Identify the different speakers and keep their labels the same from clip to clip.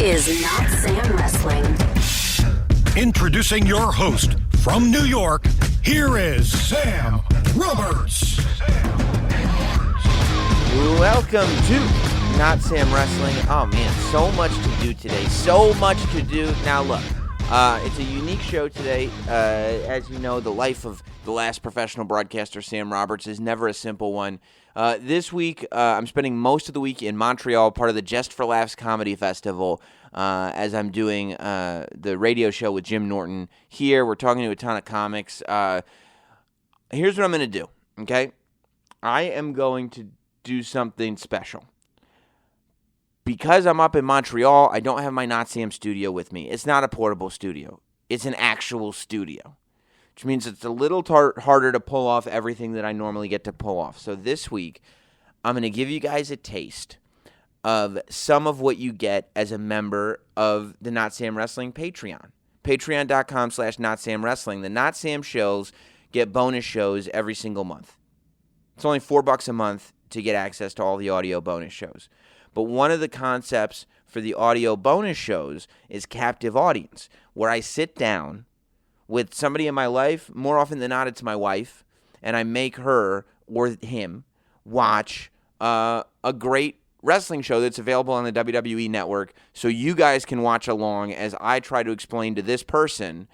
Speaker 1: is Notsam Wrestling.
Speaker 2: Introducing your host from New York, here is Sam Roberts.
Speaker 3: Welcome to Notsam Wrestling. Oh man, so much to do today. So much to do. Now look, it's a unique show today. As you know, the life of the last professional broadcaster, Sam Roberts, is never a simple one. This week, I'm spending most of the week in Montreal, part of the Just for Laughs Comedy Festival, as I'm doing the radio show with Jim Norton here. We're talking to a ton of comics. Here's what I'm going to do, okay? I am going to do something special. Because I'm up in Montreal, I don't have my Notsam studio with me. It's not a portable studio. It's an actual studio, which means it's a little harder to pull off everything that I normally get to pull off. So this week, I'm going to give you guys a taste of some of what you get as a member of the Notsam Wrestling Patreon. Patreon.com/NotsamWrestling. The Notsam shows get bonus shows every single month. It's only $4 a month to get access to all the audio bonus shows. But one of the concepts for the audio bonus shows is captive audience, where I sit down with somebody in my life. More often than not, it's my wife, and I make her or him watch a great wrestling show that's available on the WWE Network, so you guys can watch along as I try to explain to this person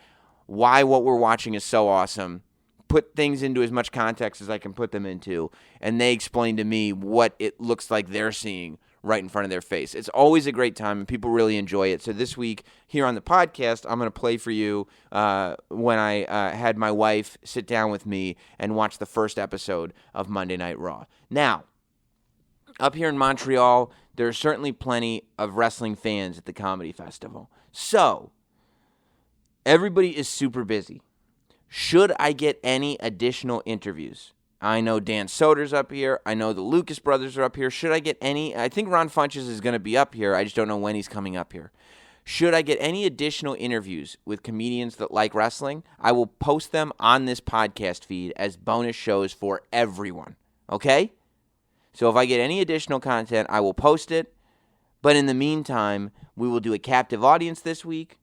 Speaker 3: why what we're watching is so awesome, put things into as much context as I can put them into, and they explain to me what it looks like they're seeing right in front of their face. It's always a great time, and people really enjoy it. So this week here on the podcast, I'm going to play for you when I had my wife sit down with me and watch the first episode of Monday Night Raw. Now, up here in Montreal, there are certainly plenty of wrestling fans at the Comedy Festival. So, everybody is super busy. Should I get any additional interviews? I know Dan Soder's up here. I know the Lucas brothers are up here. Should I get any? I think Ron Funches is going to be up here. I just don't know when he's coming up here. Should I get any additional interviews with comedians that like wrestling? I will post them on this podcast feed as bonus shows for everyone. Okay? So if I get any additional content, I will post it. But in the meantime, we will do a captive audience this week.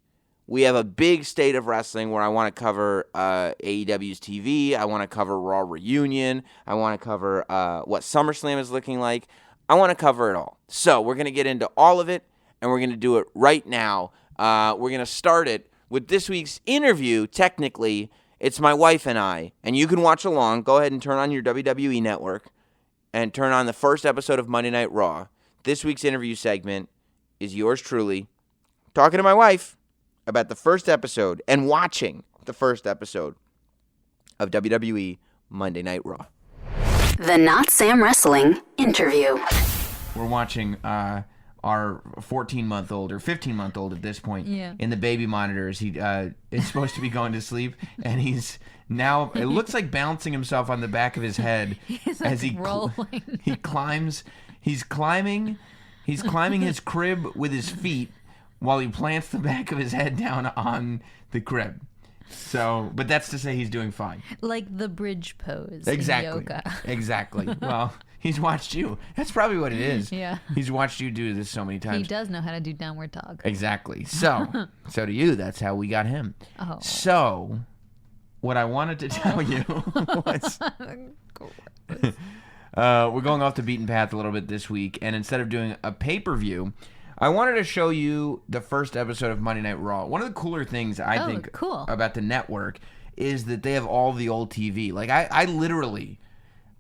Speaker 3: We have a big state of wrestling where I want to cover AEW's TV. I want to cover Raw Reunion. I want to cover what SummerSlam is looking like. I want to cover it all. So we're going to get into all of it, and we're going to do it right now. We're going to start it with this week's interview. Technically, it's my wife and I, and you can watch along. Go ahead and turn on your WWE network and turn on the first episode of Monday Night Raw. This week's interview segment is yours truly, talking to my wife about the first episode and watching the first episode of WWE Monday Night Raw.
Speaker 1: The Notsam Wrestling interview.
Speaker 3: We're watching our 14-month-old or 15-month-old at this point in the baby monitors. He is supposed to be going to sleep, and he's now, it looks like bouncing himself on the back of his head as he rolling. He climbs. He's climbing his crib with his feet, while he plants the back of his head down on the crib. So, but that's to say he's doing fine.
Speaker 4: Like the bridge pose
Speaker 3: exactly.
Speaker 4: in yoga.
Speaker 3: Exactly. Well, he's watched you. That's probably what it is.
Speaker 4: Yeah.
Speaker 3: He's watched you do this so many times.
Speaker 4: He does know how to do downward dog.
Speaker 3: Exactly. So to you, that's how we got him.
Speaker 4: Oh.
Speaker 3: So, what I wanted to tell you was... we're going off the beaten path a little bit this week, and instead of doing a pay-per-view, I wanted to show you the first episode of Monday Night Raw. One of the cooler things I think about the network is that they have all the old TV. Like, I literally,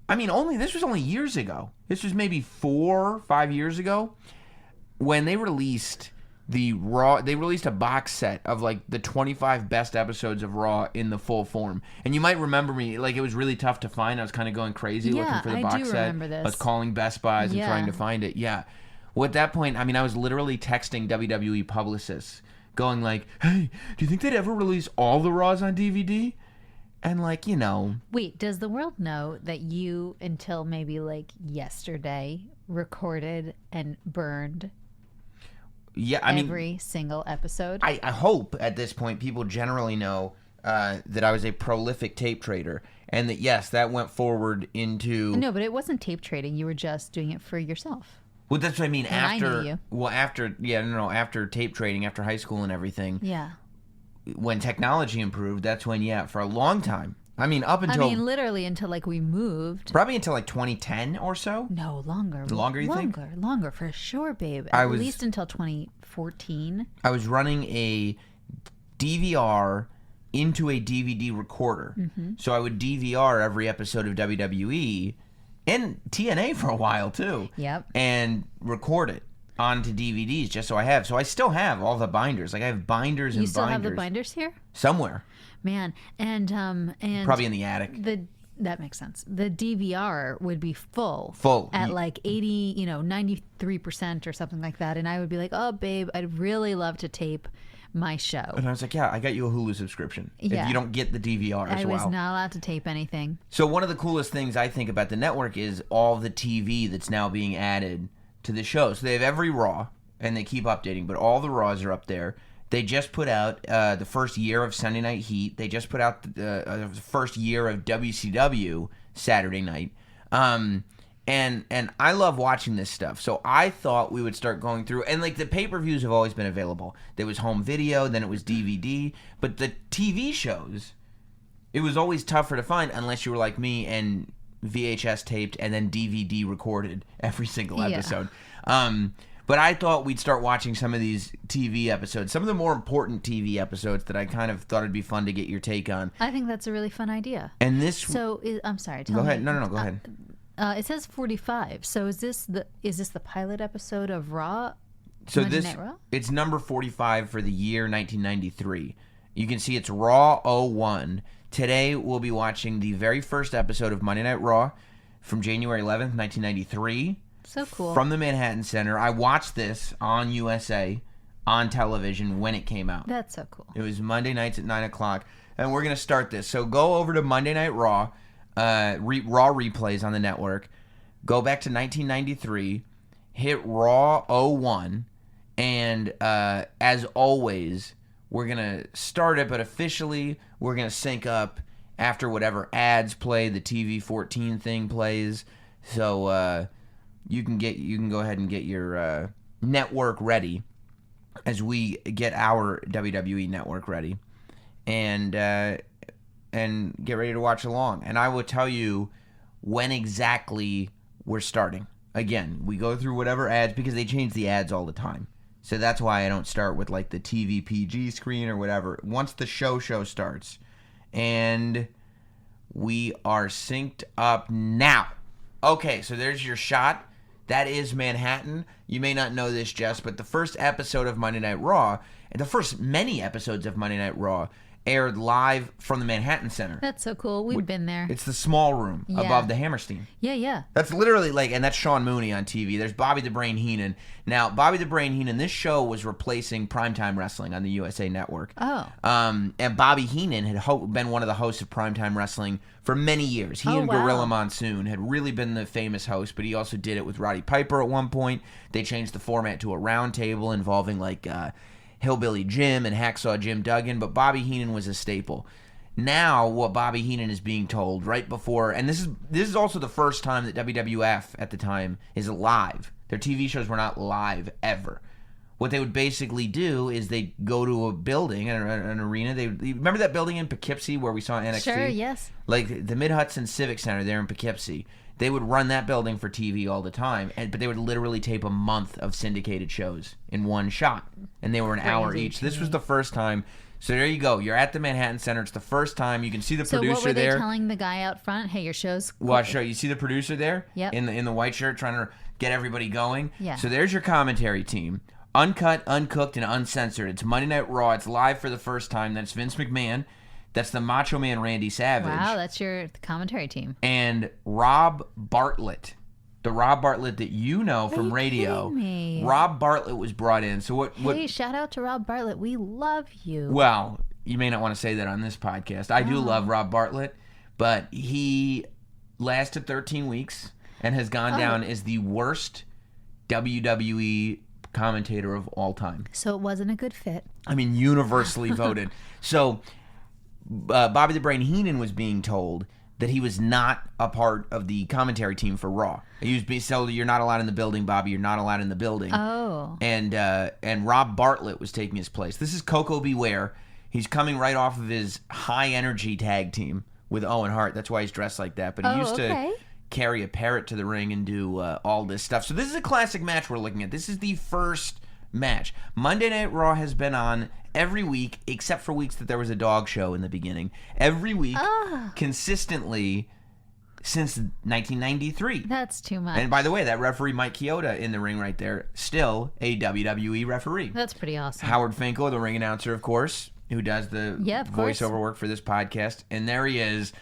Speaker 3: this was only years ago. This was maybe 4 or 5 years ago when they released the Raw. They released a box set of like the 25 best episodes of Raw in the full form. And you might remember me, like, it was really tough to find. I was kind of going crazy looking for the box set.
Speaker 4: I do remember this.
Speaker 3: I was calling Best Buys and trying to find it. Yeah. Well, at that point, I was literally texting WWE publicists going like, hey, do you think they'd ever release all the Raws on DVD? And
Speaker 4: Wait, does the world know that you, until maybe like yesterday, recorded and burned every single episode?
Speaker 3: I hope at this point people generally know that I was a prolific tape trader, and that, yes, that went forward into...
Speaker 4: No, but it wasn't tape trading. You were just doing it for yourself.
Speaker 3: Well, that's what I mean.
Speaker 4: And I knew you.
Speaker 3: After tape trading, after high school and everything.
Speaker 4: Yeah.
Speaker 3: When technology improved, that's when, for a long time. I mean, up until...
Speaker 4: literally until, like, we moved.
Speaker 3: Probably until, like, 2010 or so?
Speaker 4: No, longer.
Speaker 3: Longer, you think?
Speaker 4: Longer, for sure, babe. At least until 2014.
Speaker 3: I was running a DVR into a DVD recorder. Mm-hmm. So I would DVR every episode of WWE and TNA for a while, too.
Speaker 4: Yep.
Speaker 3: And record it onto DVDs just so I have. So I still have all the binders. Like, I have binders and binders.
Speaker 4: You still have the binders here?
Speaker 3: Somewhere.
Speaker 4: Man, and
Speaker 3: probably in the attic.
Speaker 4: That makes sense. The DVR would be full at like 80, 93% or something like that, and I would be like, "Oh, babe, I'd really love to tape my show."
Speaker 3: And I was like, "Yeah, I got you a Hulu subscription.
Speaker 4: Yeah.
Speaker 3: If you don't get the DVR as well."
Speaker 4: I was not allowed to tape anything.
Speaker 3: So one of the coolest things I think about the network is all the TV that's now being added to the show. So they have every Raw, and they keep updating, but all the Raws are up there. They just put out the first year of Sunday Night Heat. They just put out the first year of WCW Saturday Night. And I love watching this stuff. So I thought we would start going through. And, like, the pay-per-views have always been available. There was home video, then it was DVD. But the TV shows, it was always tougher to find unless you were like me and VHS taped and then DVD recorded every single episode. But I thought we'd start watching some of these TV episodes, some of the more important TV episodes that I kind of thought it'd be fun to get your take on.
Speaker 4: I think that's a really fun idea.
Speaker 3: And this...
Speaker 4: So, I'm sorry.
Speaker 3: Go ahead. No, go ahead.
Speaker 4: It says 45. So is this the pilot episode of Raw?
Speaker 3: So
Speaker 4: Monday Night Raw?
Speaker 3: It's number 45 for the year 1993. You can see it's Raw 01. Today we'll be watching the very first episode of Monday Night Raw from January 11th, 1993.
Speaker 4: So cool.
Speaker 3: From the Manhattan Center. I watched this on USA on television when it came out.
Speaker 4: That's so cool.
Speaker 3: It was Monday nights at 9 o'clock. And we're going to start this. So go over to Monday Night Raw, Raw replays on the network. Go back to 1993. Hit Raw 01. And as always, we're going to start it, but officially we're going to sync up after whatever ads play, the TV 14 thing plays. So... You can go ahead and get your network ready as we get our WWE network ready, and get ready to watch along. And I will tell you when exactly we're starting. Again, we go through whatever ads because they change the ads all the time. So that's why I don't start with like the TV PG screen or whatever. Once the show starts, and we are synced up now. Okay, so there's your shot. That is Manhattan. You may not know this, Jess, but the first episode of Monday Night Raw, and the first many episodes of Monday Night Raw, aired live from the Manhattan Center.
Speaker 4: That's so cool. We've been there.
Speaker 3: It's the small room above the Hammerstein.
Speaker 4: Yeah.
Speaker 3: That's literally like, and that's Sean Mooney on TV. There's Bobby the Brain Heenan. Now, Bobby the Brain Heenan, this show was replacing Primetime Wrestling on the USA Network.
Speaker 4: Oh.
Speaker 3: And Bobby Heenan had been one of the hosts of Primetime Wrestling for many years. He and Gorilla Monsoon had really been the famous host, but he also did it with Roddy Piper at one point. They changed the format to a round table involving like Hillbilly Jim and Hacksaw Jim Duggan, but Bobby Heenan was a staple. Now, what Bobby Heenan is being told right before, and this is also the first time that WWF at the time is live. Their TV shows were not live ever. What they would basically do is they go to a building, an arena. Remember that building in Poughkeepsie where we saw NXT?
Speaker 4: Sure, yes.
Speaker 3: Like the Mid-Hudson Civic Center there in Poughkeepsie. They would run that building for TV all the time, but they would literally tape a month of syndicated shows in one shot, and they were an hour each. This was the first time. So there you go. You're at the Manhattan Center. It's the first time. You can see the producer there.
Speaker 4: So what were they telling the guy out front? Hey, your show's cool.
Speaker 3: Well, I'll show you. You see the producer there?
Speaker 4: Yep.
Speaker 3: In the white shirt trying to get everybody going?
Speaker 4: Yeah.
Speaker 3: So there's your commentary team. Uncut, uncooked, and uncensored. It's Monday Night Raw. It's live for the first time. That's Vince McMahon. That's the Macho Man Randy Savage.
Speaker 4: Wow, that's your commentary team.
Speaker 3: And Rob Bartlett. The Rob Bartlett that you know from radio.
Speaker 4: Me?
Speaker 3: Rob Bartlett was brought in. So what?
Speaker 4: Hey, shout out to Rob Bartlett. We love you.
Speaker 3: Well, you may not want to say that on this podcast. I do love Rob Bartlett, but he lasted 13 weeks and has gone down as the worst WWE commentator of all time.
Speaker 4: So it wasn't a good fit.
Speaker 3: I mean, universally voted. So Bobby the Brain Heenan was being told
Speaker 5: that he was not a part of the commentary team for Raw. He was being told, "You're not allowed in the building, Bobby. You're not allowed in the building."
Speaker 4: Oh.
Speaker 5: And Rob Bartlett was taking his place. This is Coco Beware. He's coming right off of his high energy tag team with Owen Hart. That's why he's dressed like that. But he used to carry a parrot to the ring and do all this stuff. So this is a classic match we're looking at. This is the first match. Monday Night Raw has been on every week, except for weeks that there was a dog show in the beginning. Every week, consistently, since 1993.
Speaker 4: That's too much.
Speaker 5: And by the way, that referee Mike Chioda in the ring right there, still a WWE referee.
Speaker 4: That's pretty awesome.
Speaker 5: Howard Finkel, the ring announcer, of course, who does the voiceover work for this podcast. And there he is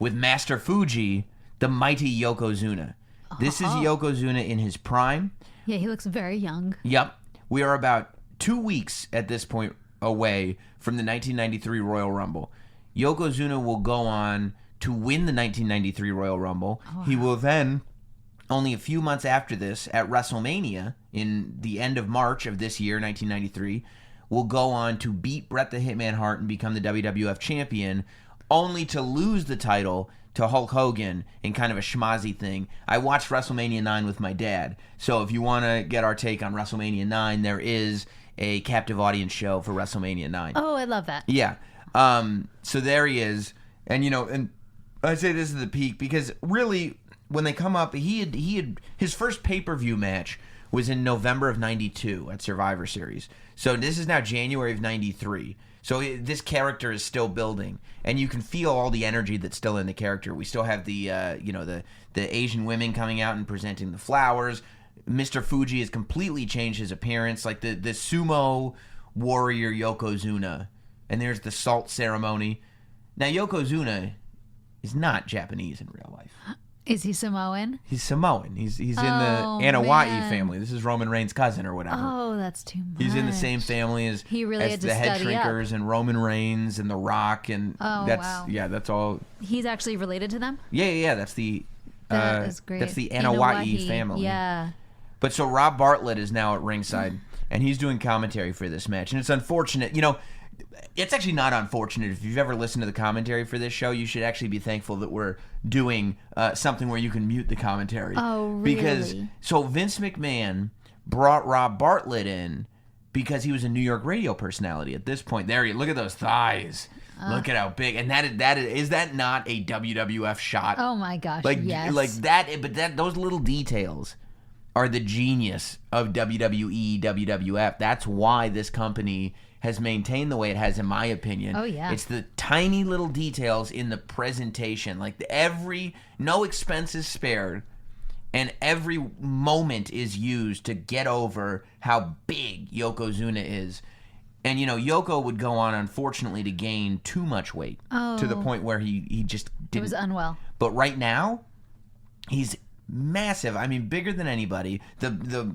Speaker 5: with Master Fuji, the mighty Yokozuna. This is Yokozuna in his prime.
Speaker 4: Yeah, he looks very young.
Speaker 5: Yep. We are about 2 weeks at this point away from the 1993 Royal Rumble. Yokozuna will go on to win the 1993 Royal Rumble. He will then, only a few months after this, at WrestleMania, in the end of March of this year, 1993, will go on to beat Bret the Hitman Hart and become the WWF champion, only to lose the title to Hulk Hogan in kind of a schmozzy thing. I watched WrestleMania 9 with my dad, so if you want to get our take on WrestleMania 9, there is a captive audience show for WrestleMania 9.
Speaker 4: Oh, I love that.
Speaker 5: Yeah. So there he is. And, and I say this is the peak because really, when they come up, he had his first pay-per-view match was in November of 92 at Survivor Series. So this is now January of 93. So this character is still building, and you can feel all the energy that's still in the character. We still have the the Asian women coming out and presenting the flowers. Mr. Fuji has completely changed his appearance, like the sumo warrior Yokozuna. And there's the salt ceremony. Now Yokozuna is not Japanese in real life.
Speaker 4: Is he Samoan?
Speaker 5: He's Samoan. He's in the Anawai family. This is Roman Reigns' cousin or whatever.
Speaker 4: Oh, that's too much.
Speaker 5: He's in the same family as,
Speaker 4: he really had to
Speaker 5: the Head
Speaker 4: study
Speaker 5: Shrinkers
Speaker 4: up.
Speaker 5: and Roman Reigns and The Rock and that's all.
Speaker 4: He's actually related to them?
Speaker 5: Yeah. That's the
Speaker 4: that is great.
Speaker 5: That's the Anawai family.
Speaker 4: Yeah.
Speaker 5: But so Rob Bartlett is now at ringside and he's doing commentary for this match, and it's unfortunate. It's actually not unfortunate. If you've ever listened to the commentary for this show, you should actually be thankful that we're doing something where you can mute the commentary.
Speaker 4: Oh, really?
Speaker 5: Because Vince McMahon brought Rob Bartlett in because he was a New York radio personality at this point. There, look at those thighs. Look at how big. And is that not a WWF shot?
Speaker 4: Oh my gosh, yes.
Speaker 5: Like that, but those little details are the genius of WWE, WWF. That's why this company has maintained the way it has, in my opinion.
Speaker 4: Oh, yeah.
Speaker 5: It's the tiny little details in the presentation. Like no expenses spared, and every moment is used to get over how big Yokozuna is. And, Yoko would go on, unfortunately, to gain too much weight to the point where he just didn't.
Speaker 4: It was unwell.
Speaker 5: But right now, he's massive. I mean, bigger than anybody. The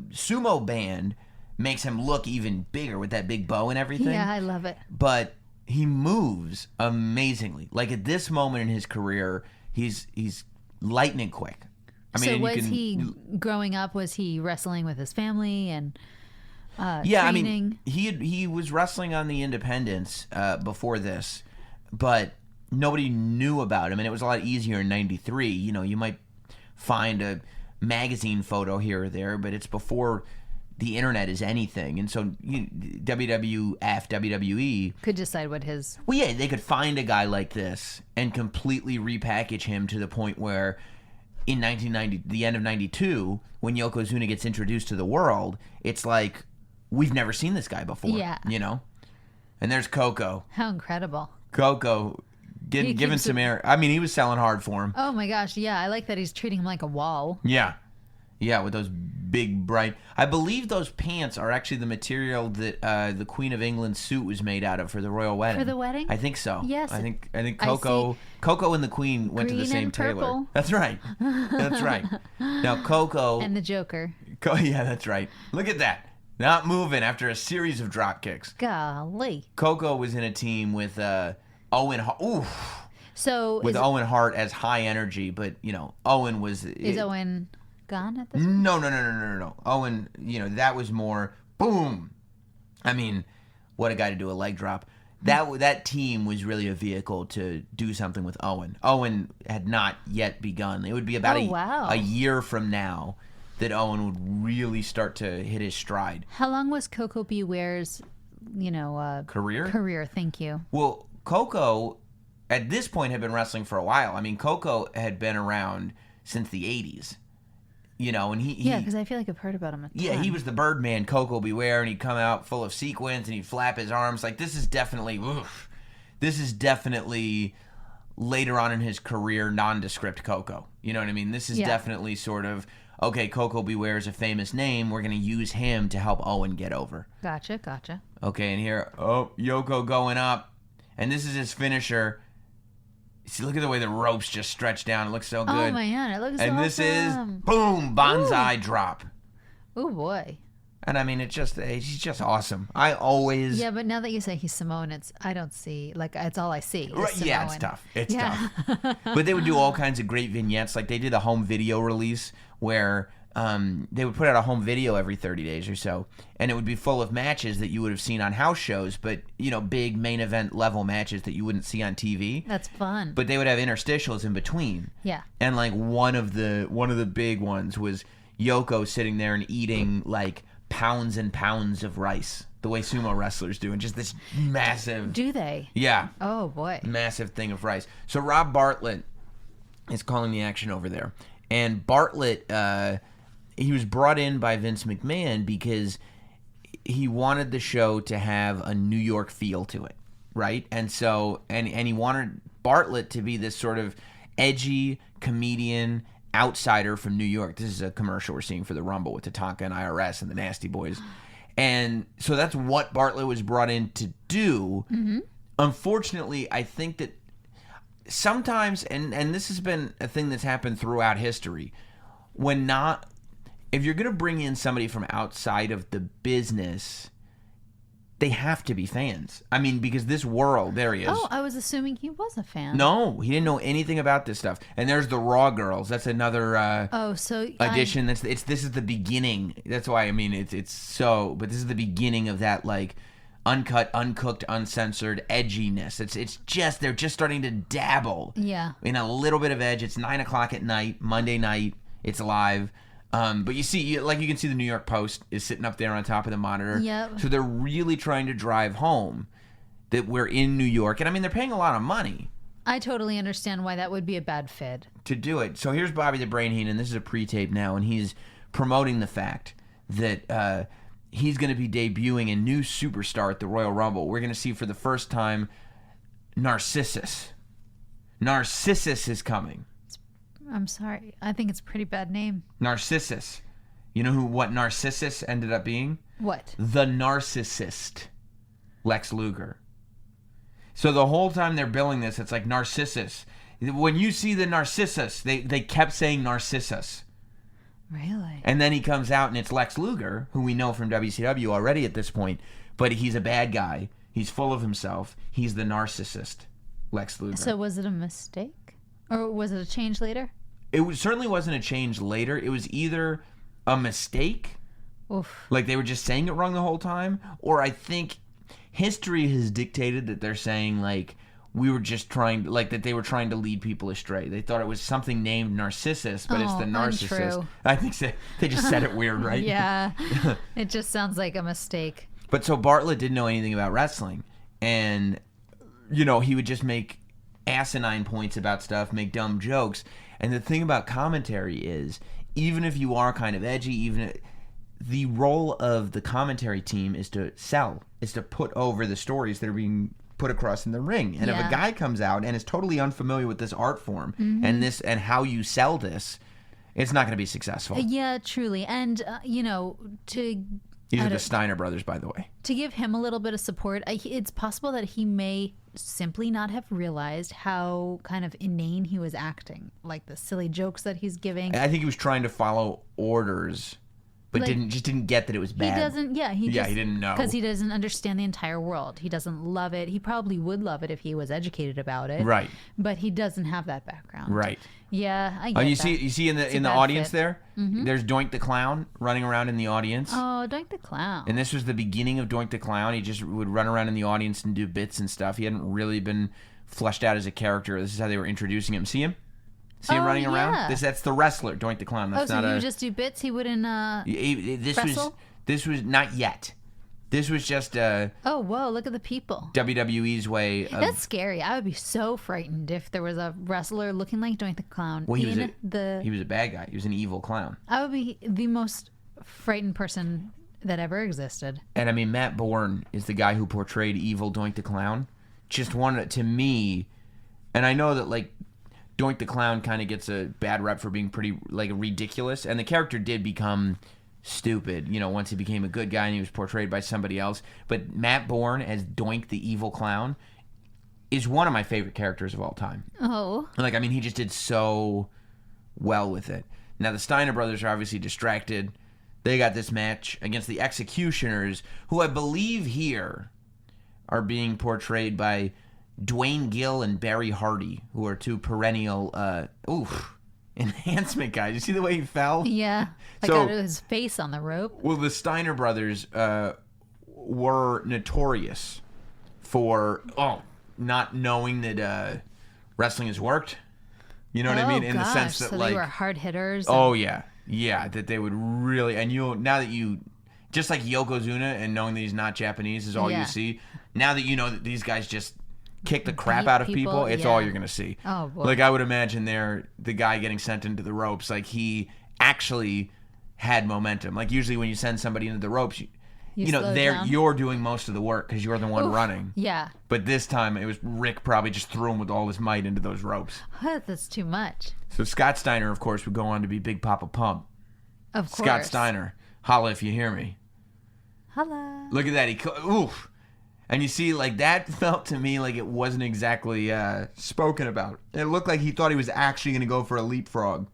Speaker 5: sumo band makes him look even bigger with that big bow and everything.
Speaker 4: Yeah, I love it.
Speaker 5: But he moves amazingly. Like at this moment in his career, he's lightning quick. I mean,
Speaker 4: so was he growing up? Was he wrestling with his family and
Speaker 5: training? I mean, he was wrestling on the independents before this, but nobody knew about him, and it was a lot easier in '93. You might find a magazine photo here or there, but it's before the internet is anything. And so WWF, WWE
Speaker 4: could decide what his...
Speaker 5: Well, yeah, they could find a guy like this and completely repackage him to the point where in 1990, the end of 92, when Yokozuna gets introduced to the world, it's like, we've never seen this guy before.
Speaker 4: Yeah.
Speaker 5: And there's Coco.
Speaker 4: How incredible.
Speaker 5: Coco giving some air. I mean, he was selling hard for him.
Speaker 4: Oh my gosh, yeah. I like that he's treating him like a wall.
Speaker 5: Yeah. Yeah, with those big, bright... I believe those pants are actually the material that the Queen of England's suit was made out of for the royal wedding.
Speaker 4: For the wedding?
Speaker 5: I think so.
Speaker 4: Yes.
Speaker 5: I think Coco and the Queen went to the same tailor.
Speaker 4: Purple.
Speaker 5: That's right. That's right. Now, Coco...
Speaker 4: And the Joker.
Speaker 5: Yeah, that's right. Look at that. Not moving after a series of drop kicks.
Speaker 4: Golly.
Speaker 5: Coco was in a team with Owen Hart. Oof.
Speaker 4: So
Speaker 5: with Owen Hart as high energy, but, Owen was...
Speaker 4: Is Owen... gone at this point?
Speaker 5: No. Owen, that was more boom. I mean, what a guy to do a leg drop. that team was really a vehicle to do something with Owen. Owen had not yet begun. It would be about a year from now that Owen would really start to hit his stride.
Speaker 4: How long was Coco Beware's,
Speaker 5: career?
Speaker 4: Career, thank you.
Speaker 5: Well, Coco, at this point, had been wrestling for a while. I mean, Coco had been around since the 80s. And he
Speaker 4: because I feel like I've heard about him.
Speaker 5: He was the Birdman, Coco Beware, and he'd come out full of sequins and he'd flap his arms. Like, this is definitely later on in his career, nondescript Coco. You know what I mean? This is definitely sort of, okay, Coco Beware is a famous name. We're going to use him to help Owen get over.
Speaker 4: Gotcha.
Speaker 5: Okay, and here, Yoko going up, and this is his finisher. See, look at the way the ropes just stretch down. It looks so good.
Speaker 4: Oh, man, it looks
Speaker 5: and
Speaker 4: awesome.
Speaker 5: This is, boom, Banzai drop.
Speaker 4: Oh, boy.
Speaker 5: And I mean, he's just awesome. I always...
Speaker 4: Yeah, but now that you say he's Samoan, I don't see, it's all I see.
Speaker 5: Right, yeah, it's tough. It's tough. But they would do all kinds of great vignettes. Like, they did a home video release where they would put out a home video every 30 days or so, and it would be full of matches that you would have seen on house shows, but, big main event level matches that you wouldn't see on TV.
Speaker 4: That's fun.
Speaker 5: But they would have interstitials in between.
Speaker 4: Yeah.
Speaker 5: And, one of the big ones was Yoko sitting there and eating, pounds and pounds of rice, the way sumo wrestlers do, and just this massive...
Speaker 4: Do they?
Speaker 5: Yeah.
Speaker 4: Oh, boy.
Speaker 5: Massive thing of rice. So Rob Bartlett is calling the action over there. And Bartlett, he was brought in by Vince McMahon because he wanted the show to have a New York feel to it, right? And so, and he wanted Bartlett to be this sort of edgy comedian outsider from New York. This is a commercial we're seeing for the Rumble with Tatanka and IRS and the Nasty Boys. And so that's what Bartlett was brought in to do. Mm-hmm. Unfortunately, I think that sometimes, and this has been a thing that's happened throughout history, if you're going to bring in somebody from outside of the business, they have to be fans. I mean, because this world, there he is.
Speaker 4: Oh, I was assuming he was a fan.
Speaker 5: No, he didn't know anything about this stuff. And there's the Raw Girls. That's another addition. This is the beginning. That's why, I mean, but this is the beginning of that, uncut, uncooked, uncensored edginess. It's just, they're just starting to dabble in a little bit of edge. It's 9:00 at night, Monday night. It's live. But you see, you can see the New York Post is sitting up there on top of the monitor.
Speaker 4: Yep.
Speaker 5: So they're really trying to drive home that we're in New York. And I mean, they're paying a lot of money.
Speaker 4: I totally understand why that would be a bad fit.
Speaker 5: To do it. So here's Bobby the Brain Heenan. This is a pre-tape now, and he's promoting the fact that he's going to be debuting a new superstar at the Royal Rumble. We're going to see for the first time Narcissus. Narcissus is coming.
Speaker 4: I'm sorry. I think it's a pretty bad name.
Speaker 5: Narcissus. You know what Narcissus ended up being?
Speaker 4: What?
Speaker 5: The narcissist. Lex Luger. So the whole time they're billing this, it's like Narcissus. When you see the Narcissus, they kept saying Narcissus.
Speaker 4: Really?
Speaker 5: And then he comes out and it's Lex Luger, who we know from WCW already at this point, but he's a bad guy. He's full of himself. He's the narcissist, Lex Luger.
Speaker 4: So was it a mistake? Or was it a change later?
Speaker 5: It certainly wasn't a change later. It was either a mistake,
Speaker 4: Oof.
Speaker 5: Like they were just saying it wrong the whole time, or I think history has dictated that they're saying we were just trying, that they were trying to lead people astray. They thought it was something named Narcissus, but it's the narcissist.
Speaker 4: Untrue.
Speaker 5: I think they just said it weird, right?
Speaker 4: Yeah. It just sounds like a mistake.
Speaker 5: But so Bartlett didn't know anything about wrestling, and he would just make asinine points about stuff, make dumb jokes. And the thing about commentary is, even if you are kind of edgy, the role of the commentary team is to sell, is to put over the stories that are being put across in the ring. And if a guy comes out and is totally unfamiliar with this art form and how you sell this, it's not going to be successful.
Speaker 4: Yeah, truly. And
Speaker 5: These are the Steiner brothers, by the way.
Speaker 4: To give him a little bit of support, it's possible that he may simply not have realized how kind of inane he was acting, like the silly jokes that he's giving.
Speaker 5: I think he was trying to follow orders but didn't get that it was bad.
Speaker 4: He doesn't. Yeah, he
Speaker 5: didn't know
Speaker 4: because he doesn't understand the entire world. He doesn't love it. He probably would love it if he was educated about it.
Speaker 5: Right.
Speaker 4: But he doesn't have that background.
Speaker 5: Right.
Speaker 4: Yeah, I get
Speaker 5: you
Speaker 4: that.
Speaker 5: see in the audience there. There's Doink the Clown running around in the audience.
Speaker 4: Oh, Doink the Clown.
Speaker 5: And this was the beginning of Doink the Clown. He just would run around in the audience and do bits and stuff. He hadn't really been fleshed out as a character. This is how they were introducing him. See him? See him running around? That's the wrestler, Doink the Clown. That's
Speaker 4: so he would just do bits? He wouldn't wrestle?
Speaker 5: This was not yet. This was just
Speaker 4: oh, whoa, look at the people.
Speaker 5: WWE's way of...
Speaker 4: That's scary. I would be so frightened if there was a wrestler looking like Doink the Clown.
Speaker 5: Well, he was a bad guy. He was an evil clown.
Speaker 4: I would be the most frightened person that ever existed.
Speaker 5: And I mean, Matt Bourne is the guy who portrayed evil Doink the Clown. Just wanted to me, and I know that like Doink the Clown kind of gets a bad rep for being pretty like ridiculous, and the character did become stupid, once he became a good guy and he was portrayed by somebody else. But Matt Bourne as Doink the Evil Clown is one of my favorite characters of all time.
Speaker 4: Oh.
Speaker 5: Like, I mean, he just did so well with it. Now, the Steiner brothers are obviously distracted. They got this match against the Executioners, who I believe here are being portrayed by Dwayne Gill and Barry Hardy, who are two perennial, enhancement guys. You see the way he fell?
Speaker 4: Yeah. Like out of his face on the rope.
Speaker 5: Well, the Steiner brothers were notorious for not knowing that wrestling has worked. You know what I mean? In the sense that,
Speaker 4: so
Speaker 5: like,
Speaker 4: they were hard hitters.
Speaker 5: Oh yeah, that they would really, and now that you, just like Yokozuna and knowing that he's not Japanese is all you see. Now that you know that these guys just kick the crap out of people, it's all you're gonna see.
Speaker 4: Oh boy.
Speaker 5: Like, I would imagine the guy getting sent into the ropes, like he actually had momentum. Like, usually when you send somebody into the ropes, you're doing most of the work because you're the one running.
Speaker 4: Yeah.
Speaker 5: But this time it was Rick probably just threw him with all his might into those ropes.
Speaker 4: That's too much.
Speaker 5: So Scott Steiner, of course, would go on to be Big Papa Pump.
Speaker 4: Of course.
Speaker 5: Scott Steiner, holla if you hear me.
Speaker 4: Holla.
Speaker 5: Look at that. Oof. And you see, like, that felt to me like it wasn't exactly spoken about. It looked like he thought he was actually going to go for a leapfrog.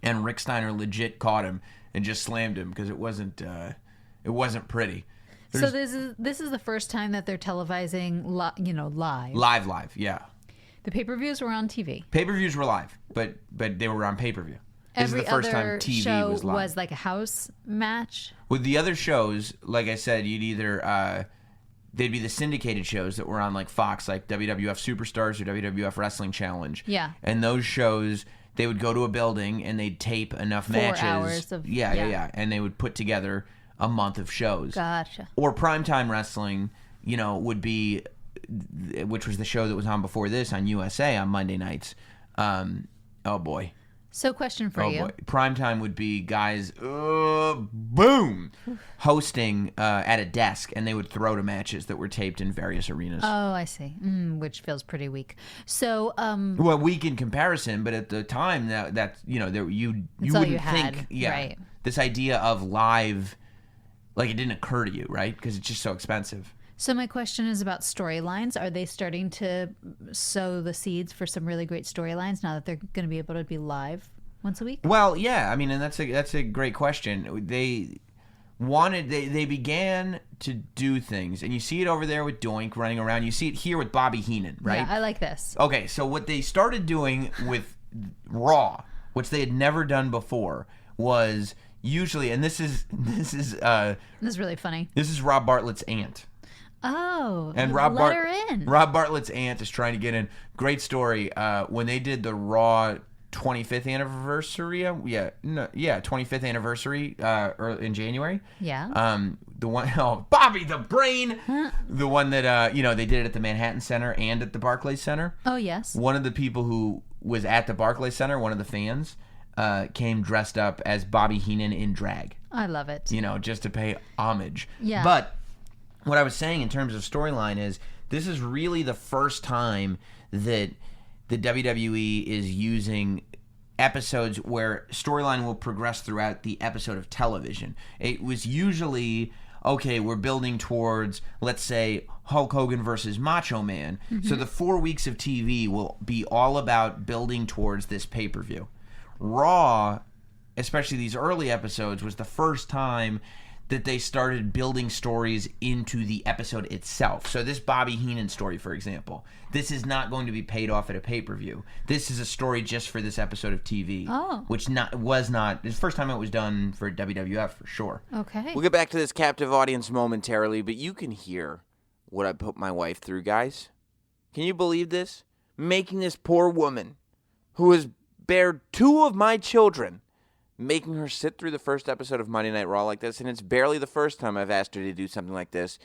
Speaker 5: And Rick Steiner legit caught him and just slammed him because it wasn't pretty.
Speaker 4: So this is the first time that they're televising, live.
Speaker 5: Live, yeah.
Speaker 4: The pay-per-views were on TV.
Speaker 5: Pay-per-views were live, but they were on pay-per-view. This
Speaker 4: Every
Speaker 5: is the first time
Speaker 4: other
Speaker 5: TV
Speaker 4: show
Speaker 5: was live.
Speaker 4: was like a house match.
Speaker 5: With the other shows, like I said, you'd either they'd be the syndicated shows that were on like Fox, like WWF Superstars or WWF Wrestling Challenge.
Speaker 4: Yeah.
Speaker 5: And those shows, they would go to a building and they'd tape enough
Speaker 4: 4
Speaker 5: matches.
Speaker 4: hours of
Speaker 5: Yeah. And they would put together a month of shows.
Speaker 4: Gotcha.
Speaker 5: Or primetime wrestling, would be, which was the show that was on before this on USA on Monday nights. Oh boy.
Speaker 4: So, question for you.
Speaker 5: Boy. Primetime would be guys, boom, hosting at a desk, and they would throw to matches that were taped in various arenas.
Speaker 4: Oh, I see. Which feels pretty weak. So,
Speaker 5: well, weak in comparison, but at the time that you wouldn't think,
Speaker 4: right.
Speaker 5: This idea of live, like, it didn't occur to you, right? Because it's just so expensive.
Speaker 4: So my question is about storylines. Are they starting to sow the seeds for some really great storylines now that they're going to be able to be live once a week?
Speaker 5: Well, yeah. I mean, and that's a great question. They began to do things, and you see it over there with Doink running around. You see it here with Bobby Heenan, right?
Speaker 4: Yeah, I like this.
Speaker 5: Okay, so what they started doing with Raw, which they had never done before, was usually, and this is
Speaker 4: really funny.
Speaker 5: This is Rob Bartlett's aunt.
Speaker 4: Oh,
Speaker 5: and
Speaker 4: let her in.
Speaker 5: Rob Bartlett's aunt is trying to get in. Great story. When they did the Raw 25th anniversary, 25th anniversary in January.
Speaker 4: Yeah.
Speaker 5: The one, Bobby the Brain, the one that they did it at the Manhattan Center and at the Barclays Center.
Speaker 4: Oh yes.
Speaker 5: One of the people who was at the Barclays Center, one of the fans, came dressed up as Bobby Heenan in drag.
Speaker 4: I love it.
Speaker 5: Just to pay homage.
Speaker 4: Yeah.
Speaker 5: But what I was saying in terms of storyline is this is really the first time that the WWE is using episodes where storyline will progress throughout the episode of television. It was usually, okay, we're building towards, let's say, Hulk Hogan versus Macho Man. Mm-hmm. So the 4 weeks of TV will be all about building towards this pay-per-view. Raw especially these early episodes, was the first time that they started building stories into the episode itself. So this Bobby Heenan story, for example, this is not going to be paid off at a pay-per-view. This is a story just for this episode of TV, which was not the first time it was done for WWF for sure.
Speaker 4: Okay.
Speaker 3: We'll get back to this captive audience momentarily, but you can hear what I put my wife through, guys. Can you believe this? Making this poor woman, who has bared 2 of my children, making her sit through the first episode of Monday Night Raw like this, and it's barely the first time I've asked her to do something like this.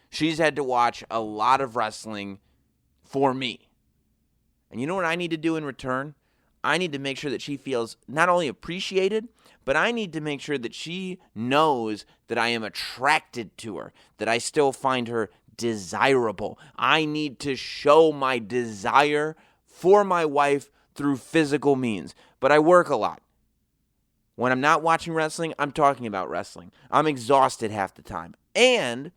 Speaker 3: She's had to watch a lot of wrestling for me. And you know what I need to do in return? I need to make sure that she feels not only appreciated, but I need to make sure that she knows that I am attracted to her, that I still find her desirable. I need to show my desire for my wife through physical means. But I work a lot. When I'm not watching wrestling, I'm talking about wrestling. I'm exhausted half the time. And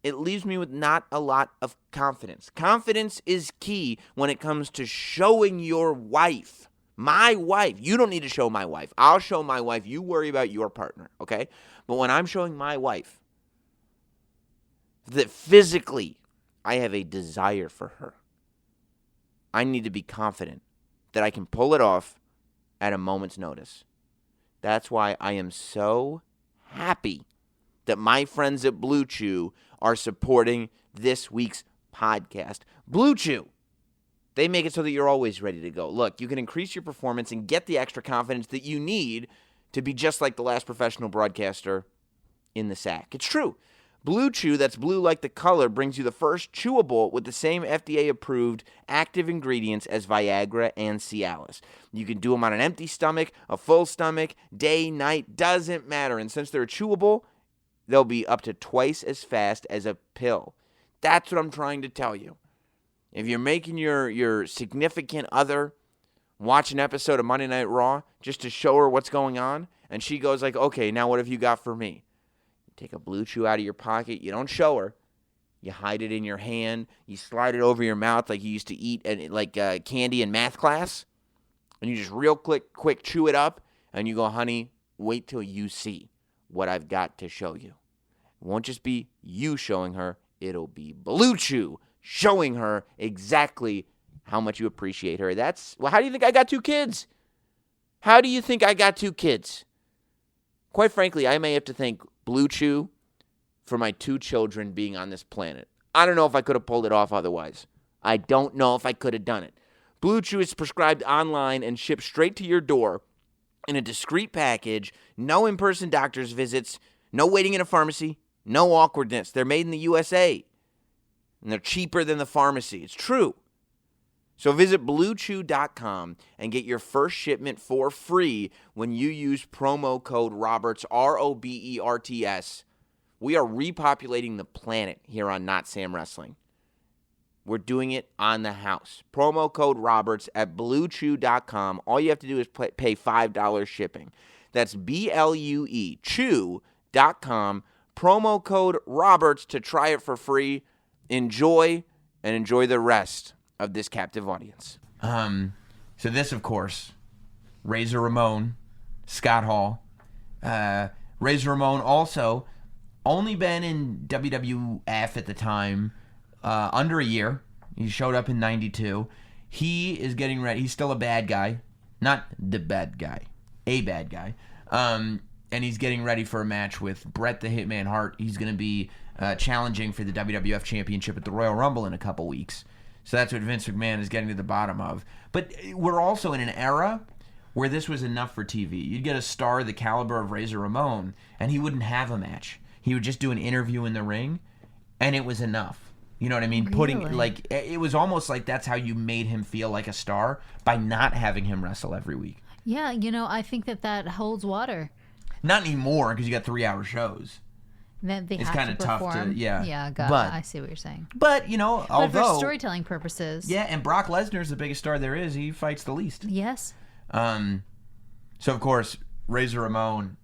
Speaker 3: it leaves me with not a lot of confidence. Confidence is key when it comes to showing your wife. My wife. You don't need to show my wife. I'll show my wife. You worry about your partner, okay? But when I'm showing my wife that physically I have a desire for her, I need to be confident that I can pull it off at a moment's notice. That's why I am so happy that my friends at Blue Chew are supporting this week's podcast. Blue Chew, they make it so that you're always ready to go. Look, you can increase your performance and get the extra confidence that you need to be just like the last professional broadcaster in the sack. It's true. Blue Chew, that's blue like the color, brings you the first chewable with the same FDA-approved active ingredients as Viagra and Cialis. You can do them on an empty stomach, a full stomach, day, night, doesn't matter. And since they're chewable, they'll be up to twice as fast as a pill. That's what I'm trying to tell you. If you're making your significant other watch an episode of Monday Night Raw just to show her what's going on, and she goes like, okay, now what have you got for me? Take a Blue Chew out of your pocket. You don't show her. You hide it in your hand. You slide it over your mouth like you used to eat candy in math class. And you just real quick chew it up. And you go, honey, wait till you see what I've got to show you. It won't just be you showing her. It'll be Blue Chew showing her exactly how much you appreciate her. How do you think I got 2 kids? How do you think I got 2 kids? Quite frankly, I may have to thank Blue Chew for my 2 children being on this planet. I don't know if I could have pulled it off otherwise. I don't know if I could have done it. Blue Chew is prescribed online and shipped straight to your door in a discreet package, no in-person doctor's visits, no waiting in a pharmacy, no awkwardness. They're made in the USA, and they're cheaper than the pharmacy. It's true. So visit BlueChew.com and get your first shipment for free when you use promo code Roberts, ROBERTS. We are repopulating the planet here on Not Sam Wrestling. We're doing it on the house. Promo code Roberts at BlueChew.com. All you have to do is pay $5 shipping. That's BLUE, chew.com. Promo code Roberts to try it for free. Enjoy, and enjoy the rest of this captive audience.
Speaker 5: So this, of course, Razor Ramon, Scott Hall. Razor Ramon also only been in WWF at the time under a year. He showed up in 92. He is getting ready. He's still a bad guy. Not the bad guy. A bad guy. And he's getting ready for a match with Bret the Hitman Hart. He's going to be challenging for the WWF Championship at the Royal Rumble in a couple weeks. So that's what Vince McMahon is getting to the bottom of. But we're also in an era where this was enough for TV. You'd get a star the caliber of Razor Ramon, and he wouldn't have a match. He would just do an interview in the ring, and it was enough. You know what I mean?
Speaker 4: Really?
Speaker 5: It was almost like that's how you made him feel like a star, by not having him wrestle every week.
Speaker 4: Yeah, I think that holds water.
Speaker 5: Not anymore, because you got 3-hour shows.
Speaker 4: That they
Speaker 5: It's
Speaker 4: have
Speaker 5: kind of tough
Speaker 4: perform.
Speaker 5: to, yeah.
Speaker 4: Yeah, I see what you're saying.
Speaker 5: But,
Speaker 4: But
Speaker 5: although...
Speaker 4: for storytelling purposes.
Speaker 5: Yeah, and Brock Lesnar's the biggest star there is. He fights the least.
Speaker 4: Yes.
Speaker 5: So, of course, Razor Ramon,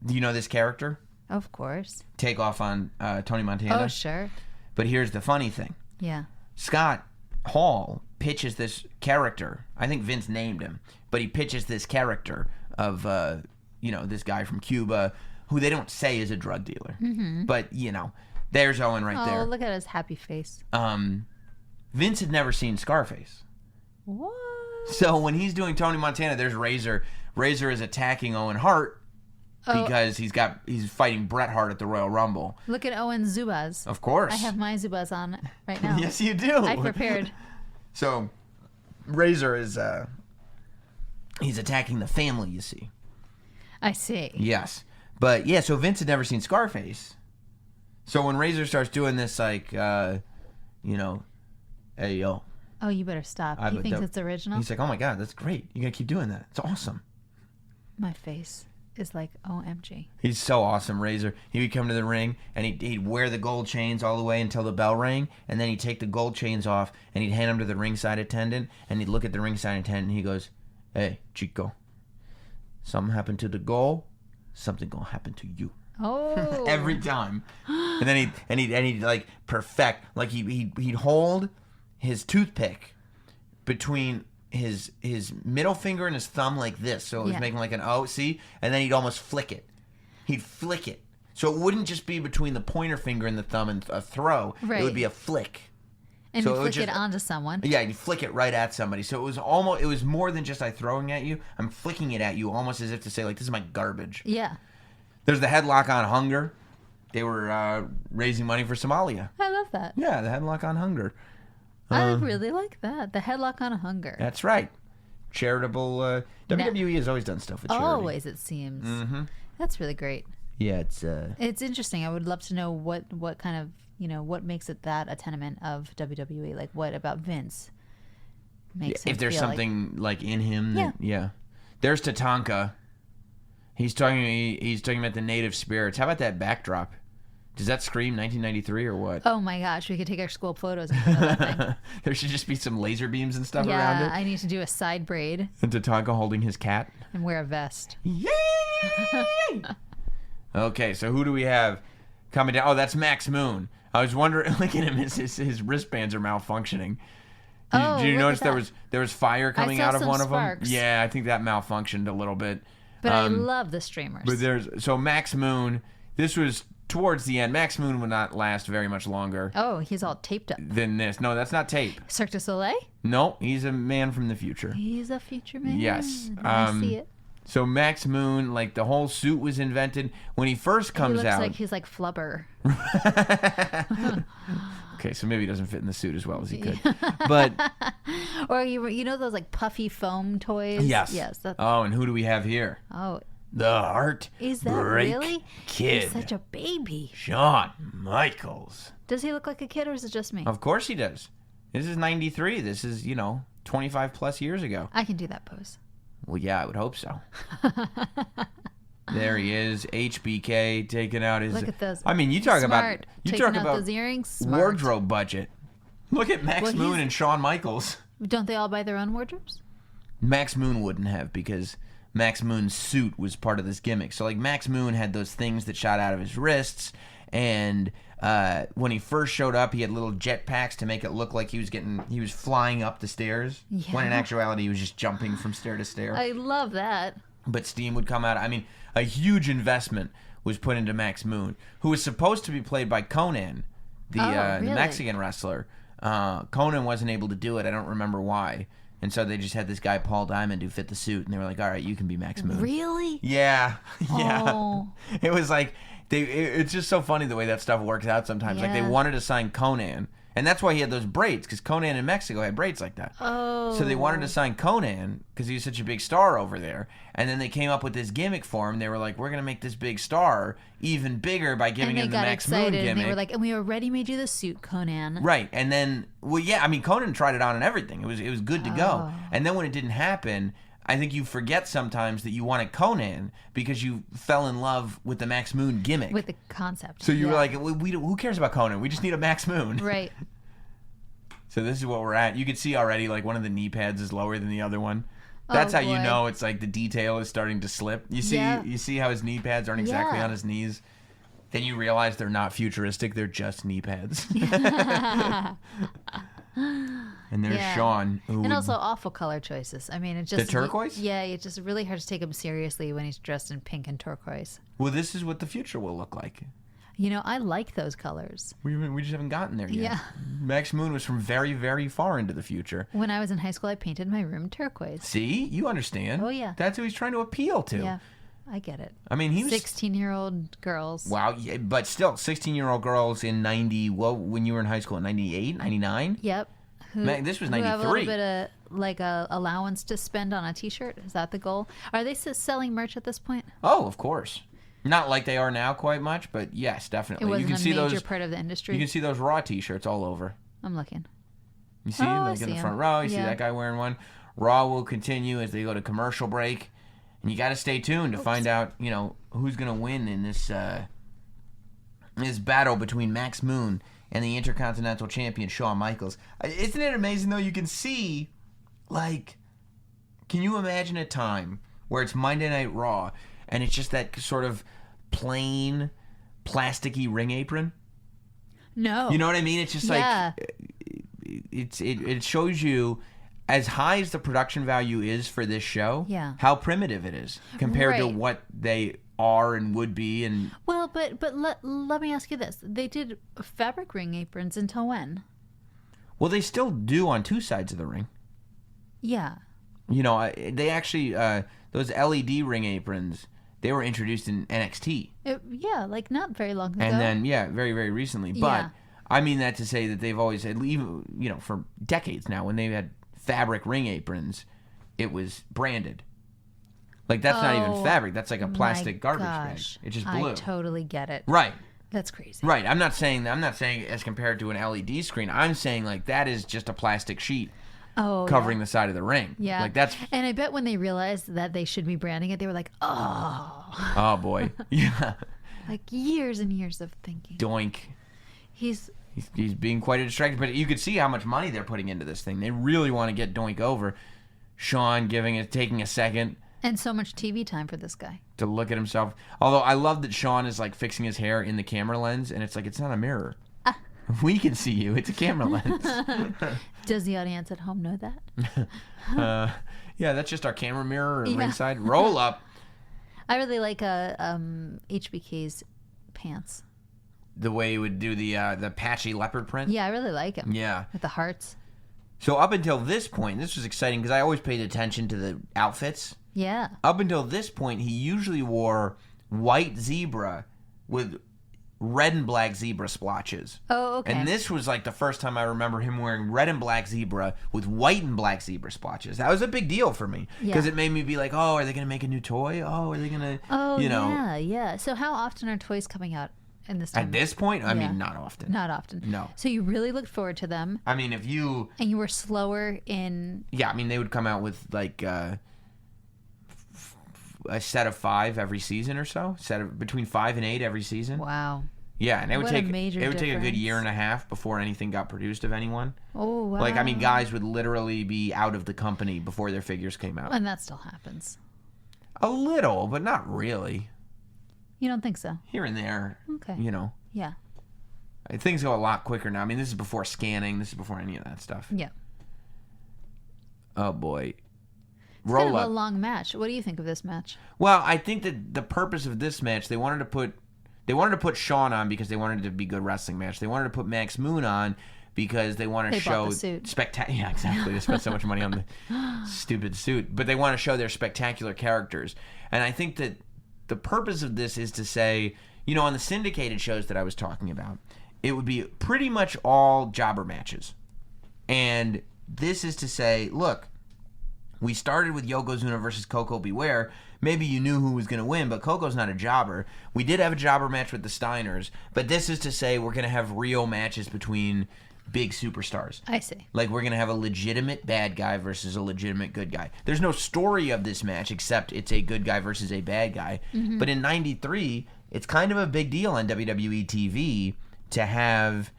Speaker 5: do you know this character?
Speaker 4: Of course.
Speaker 5: Take off on Tony Montana.
Speaker 4: Oh, sure.
Speaker 5: But here's the funny thing.
Speaker 4: Yeah.
Speaker 5: Scott Hall pitches this character. I think Vince named him. But he pitches this character of this guy from Cuba who they don't say is a drug dealer. Mm-hmm. But, there's Owen right there.
Speaker 4: Oh, look at his happy face.
Speaker 5: Vince had never seen Scarface.
Speaker 4: What?
Speaker 5: So when he's doing Tony Montana, there's Razor. Razor is attacking Owen Hart because he's fighting Bret Hart at the Royal Rumble.
Speaker 4: Look at Owen's Zubaz.
Speaker 5: Of course.
Speaker 4: I have my Zubaz on right now.
Speaker 5: Yes, you do.
Speaker 4: I prepared.
Speaker 5: So Razor is he's attacking the family, you see.
Speaker 4: I see.
Speaker 5: Yes. But yeah, so Vince had never seen Scarface. So when Razor starts doing this, like, hey, yo.
Speaker 4: Oh, you better stop. He thinks it's original?
Speaker 5: He's like, oh my God, that's great. You gotta keep doing that. It's awesome.
Speaker 4: My face is like, OMG.
Speaker 5: He's so awesome, Razor. He would come to the ring, and he'd wear the gold chains all the way until the bell rang, and then he'd take the gold chains off, and he'd hand them to the ringside attendant, and he'd look at the ringside attendant, and he goes, hey, Chico, something happened to the gold, something gonna happen to you.
Speaker 4: Oh.
Speaker 5: Every time. And then he'd like perfect, like he'd hold his toothpick between his middle finger and his thumb like this, so it was making like an O, see? And then he'd almost flick it. He'd flick it. So it wouldn't just be between the pointer finger and the thumb and a throw. Right. It would be a flick.
Speaker 4: And so you flick it onto someone.
Speaker 5: Yeah, you flick it right at somebody. So it was more than just I throwing at you. I'm flicking it at you almost as if to say, like, this is my garbage.
Speaker 4: Yeah.
Speaker 5: There's the headlock on Hunger. They were raising money for Somalia.
Speaker 4: I love that.
Speaker 5: Yeah, the headlock on Hunger.
Speaker 4: I really like that. The headlock on Hunger.
Speaker 5: That's right. Charitable. WWE has always done stuff with charity.
Speaker 4: Always, it seems. Mm-hmm. That's really great.
Speaker 5: Yeah,
Speaker 4: it's interesting. I would love to know what kind of, what makes it that a tenement of WWE. Like, what about Vince makes him
Speaker 5: if there's
Speaker 4: feel
Speaker 5: something like in him. That, yeah. There's Tatanka. He's talking about the native spirits. How about that backdrop? Does that scream 1993 or what?
Speaker 4: Oh my gosh, we could take our school photos and put that thing.
Speaker 5: There should just be some laser beams and stuff
Speaker 4: yeah,
Speaker 5: around it.
Speaker 4: I need to do a side braid.
Speaker 5: And Tatanka holding his cat.
Speaker 4: And wear a vest.
Speaker 5: Yay! Okay, so who do we have coming down? Oh, that's Max Moon. I was wondering, look at him, his wristbands are malfunctioning. Did you notice there was fire coming out of one
Speaker 4: sparks.
Speaker 5: of them? Yeah, I think that malfunctioned a little bit.
Speaker 4: But I love the streamers.
Speaker 5: But so Max Moon, this was towards the end. Max Moon would not last very much longer.
Speaker 4: Oh, he's all taped up.
Speaker 5: Than this. No, that's not tape.
Speaker 4: Cirque du Soleil?
Speaker 5: No, he's a man from the future.
Speaker 4: He's a future man.
Speaker 5: Yes.
Speaker 4: I see it.
Speaker 5: So Max Moon, like the whole suit was invented when he first comes out.
Speaker 4: Like he's like Flubber.
Speaker 5: Okay, so maybe he doesn't fit in the suit as well as he could. But
Speaker 4: or you know those like puffy foam toys?
Speaker 5: Yes.
Speaker 4: Yes.
Speaker 5: Oh, and who do we have here?
Speaker 4: Oh.
Speaker 5: The Heart
Speaker 4: Is that
Speaker 5: Break
Speaker 4: really?
Speaker 5: Kid.
Speaker 4: He's such a baby.
Speaker 5: Shawn Michaels.
Speaker 4: Does he look like a kid or is it just me?
Speaker 5: Of course he does. This is 93. This is, 25 plus years ago.
Speaker 4: I can do that pose.
Speaker 5: Well, yeah, I would hope so. There he is, HBK taking out his.
Speaker 4: Look at those.
Speaker 5: I mean, you talk
Speaker 4: Smart.
Speaker 5: about
Speaker 4: those earrings. Smart.
Speaker 5: Wardrobe budget. Look at Max Moon and Shawn Michaels.
Speaker 4: Don't they all buy their own wardrobes?
Speaker 5: Max Moon wouldn't have because Max Moon's suit was part of this gimmick. So like Max Moon had those things that shot out of his wrists, and when he first showed up, he had little jet packs to make it look like he was flying up the stairs.
Speaker 4: Yeah.
Speaker 5: When in actuality, he was just jumping from stair to stair.
Speaker 4: I love that.
Speaker 5: But steam would come out. I mean, a huge investment was put into Max Moon, who was supposed to be played by Conan, the
Speaker 4: really?
Speaker 5: Mexican wrestler. Conan wasn't able to do it. I don't remember why. And so they just had this guy, Paul Diamond, who fit the suit. And they were like, all right, you can be Max Moon.
Speaker 4: Really?
Speaker 5: Yeah. Yeah.
Speaker 4: Oh.
Speaker 5: It was like, it's just so funny the way that stuff works out sometimes.
Speaker 4: Yeah.
Speaker 5: Like, they wanted to sign Conan. And that's why he had those braids, because Conan in Mexico had braids like that.
Speaker 4: Oh.
Speaker 5: So they wanted to sign Conan, because he was such a big star over there. And then they came up with this gimmick for him. They were like, we're going to make this big star even bigger by giving him the Max Moon gimmick.
Speaker 4: And they were like, and we already made you the suit, Conan.
Speaker 5: Right. And then, well, yeah, I mean, Conan tried it on and everything. It was good to go. And then when it didn't happen, I think you forget sometimes that you wanted Conan because you fell in love with the Max Moon gimmick.
Speaker 4: With the concept.
Speaker 5: So you were like, who cares about Conan? We just need a Max Moon.
Speaker 4: Right.
Speaker 5: So this is what we're at. You can see already, like, one of the knee pads is lower than the other one. That's how you know it's like the detail is starting to slip. You see how his knee pads aren't exactly on his knees? Then you realize they're not futuristic. They're just knee pads. And there's
Speaker 4: Yeah.
Speaker 5: Sean. Who
Speaker 4: And
Speaker 5: would-
Speaker 4: also awful color choices. I mean, it just
Speaker 5: The turquoise?
Speaker 4: Yeah, it's just really hard to take him seriously when he's dressed in pink and turquoise.
Speaker 5: Well, this is what the future will look like.
Speaker 4: You know, I like those colors.
Speaker 5: We just haven't gotten there yet.
Speaker 4: Yeah.
Speaker 5: Max Moon was from very, very far into the future.
Speaker 4: When I was in high school, I painted my room turquoise.
Speaker 5: See? You understand.
Speaker 4: Oh, yeah.
Speaker 5: That's who he's trying to appeal to.
Speaker 4: Yeah, I get it.
Speaker 5: I mean, he was...
Speaker 4: 16-year-old girls.
Speaker 5: Wow, yeah, but still, 16-year-old girls in 90... Well, when you were in high school, in 98, 99?
Speaker 4: Yep.
Speaker 5: This was
Speaker 4: Who have a
Speaker 5: 93.
Speaker 4: little bit of like a allowance to spend on a T-shirt. Is that the goal? Are they selling merch at this point?
Speaker 5: Oh, of course. Not like they are now quite much, but yes,
Speaker 4: It
Speaker 5: definitely.
Speaker 4: wasn't
Speaker 5: You can
Speaker 4: a
Speaker 5: see
Speaker 4: major
Speaker 5: those.
Speaker 4: part of the industry.
Speaker 5: You can see those Raw T-shirts all over.
Speaker 4: I'm looking.
Speaker 5: You see,
Speaker 4: Oh, I
Speaker 5: like in
Speaker 4: see
Speaker 5: the
Speaker 4: 'em.
Speaker 5: front row. You see
Speaker 4: Yeah.
Speaker 5: that guy wearing one. Raw will continue as they go to commercial break, and you got to stay tuned to find out, who's gonna win in this this battle between Max Moon and the Intercontinental Champion Shawn Michaels. Isn't it amazing though? You can see, can you imagine a time where it's Monday Night Raw and it's just that sort of plain, plasticky ring apron?
Speaker 4: No.
Speaker 5: You know what I mean? It's just
Speaker 4: Yeah.
Speaker 5: it shows you, as high as the production value is for this show,
Speaker 4: Yeah.
Speaker 5: how primitive it is compared to
Speaker 4: Right.
Speaker 5: what they are and would be. And
Speaker 4: Well, but let me ask you this: they did fabric ring aprons until when?
Speaker 5: well, they still do on two sides of the ring.
Speaker 4: Yeah.
Speaker 5: They actually those LED ring aprons, they were introduced in NXT,
Speaker 4: Yeah, like not very long ago.
Speaker 5: and then very, very recently. But
Speaker 4: Yeah.
Speaker 5: I mean that to say that they've always had, even for decades now, when they had fabric ring aprons, it was branded. Like that's not even
Speaker 4: Oh,
Speaker 5: fabric. That's like a plastic
Speaker 4: my
Speaker 5: garbage
Speaker 4: gosh.
Speaker 5: bag. It's just blue.
Speaker 4: I totally get it.
Speaker 5: Right.
Speaker 4: That's crazy.
Speaker 5: Right. I'm not saying as compared to an LED screen. I'm saying like that is just a plastic sheet
Speaker 4: Oh,
Speaker 5: covering the side of the ring.
Speaker 4: Yeah.
Speaker 5: Like that's
Speaker 4: And I bet when they realized that they should be branding it, they were like, oh,
Speaker 5: oh boy. Yeah.
Speaker 4: like years and years of thinking.
Speaker 5: Doink.
Speaker 4: He's
Speaker 5: He's being quite a distraction, but you could see how much money they're putting into this thing. They really want to get Doink over. Sean taking a second
Speaker 4: and so much TV time for this guy.
Speaker 5: to look at himself. Although I love that Sean is like fixing his hair in the camera lens, and it's like it's not a mirror. We can see you. It's a camera lens.
Speaker 4: Does the audience at home know that?
Speaker 5: Yeah, that's just our camera mirror
Speaker 4: Yeah.
Speaker 5: ringside. Roll up.
Speaker 4: I really like HBK's pants.
Speaker 5: The way he would do the patchy leopard print.
Speaker 4: Yeah, I really like him.
Speaker 5: Yeah.
Speaker 4: With the hearts.
Speaker 5: So up until this point, this was exciting because I always paid attention to the outfits.
Speaker 4: Yeah.
Speaker 5: Up until this point, he usually wore white zebra with red and black zebra splotches.
Speaker 4: Oh, okay.
Speaker 5: And this was like the first time I remember him wearing red and black zebra with white and black zebra splotches. That was a big deal for me because
Speaker 4: Yeah.
Speaker 5: it made me be like, oh, are they going to make a new toy? Oh, are they going to,
Speaker 4: Oh,
Speaker 5: you know.
Speaker 4: yeah, yeah. So how often are toys coming out in this time?
Speaker 5: At this point, I
Speaker 4: Yeah.
Speaker 5: mean, not often.
Speaker 4: Not often.
Speaker 5: No.
Speaker 4: So you really looked forward to them,
Speaker 5: I mean, if you,
Speaker 4: and you were slower in.
Speaker 5: yeah, I mean, they would come out with like a set of 5 every season or so, between 5 and 8 every season.
Speaker 4: Wow.
Speaker 5: Yeah, and it would
Speaker 4: What a
Speaker 5: take
Speaker 4: major
Speaker 5: take a good
Speaker 4: difference.
Speaker 5: year and a half before anything got produced of anyone.
Speaker 4: Oh, wow.
Speaker 5: Like, I mean, guys would literally be out of the company before their figures came out.
Speaker 4: And that still happens.
Speaker 5: A little, but not really.
Speaker 4: You don't think so?
Speaker 5: Here and there,
Speaker 4: Okay.
Speaker 5: you know.
Speaker 4: Yeah.
Speaker 5: Things go a lot quicker now. I mean, this is before scanning. This is before any of that stuff.
Speaker 4: Yeah.
Speaker 5: Oh, boy.
Speaker 4: It's
Speaker 5: Roll
Speaker 4: kind of
Speaker 5: up.
Speaker 4: a long match. What do you think of this match?
Speaker 5: Well, I think that the purpose of this match, they wanted to put Shawn on because they wanted it to be a good wrestling match. They wanted to put Max Moon on because they want to
Speaker 4: They bought
Speaker 5: show
Speaker 4: the suit.
Speaker 5: spectacular. Yeah, exactly. They spent so much money on the stupid suit, but they want to show their spectacular characters. And I think that the purpose of this is to say, you know, on the syndicated shows that I was talking about, it would be pretty much all jobber matches. And this is to say, look, we started with Yokozuna versus Koko Beware. Maybe you knew who was going to win, but Koko's not a jobber. We did have a jobber match with the Steiners, but this is to say we're going to have real matches between big superstars.
Speaker 4: I see.
Speaker 5: Like, we're going to have a legitimate bad guy versus a legitimate good guy. There's no story of this match except it's a good guy versus a bad guy.
Speaker 4: Mm-hmm.
Speaker 5: But in 93, it's kind of a big deal on WWE TV to have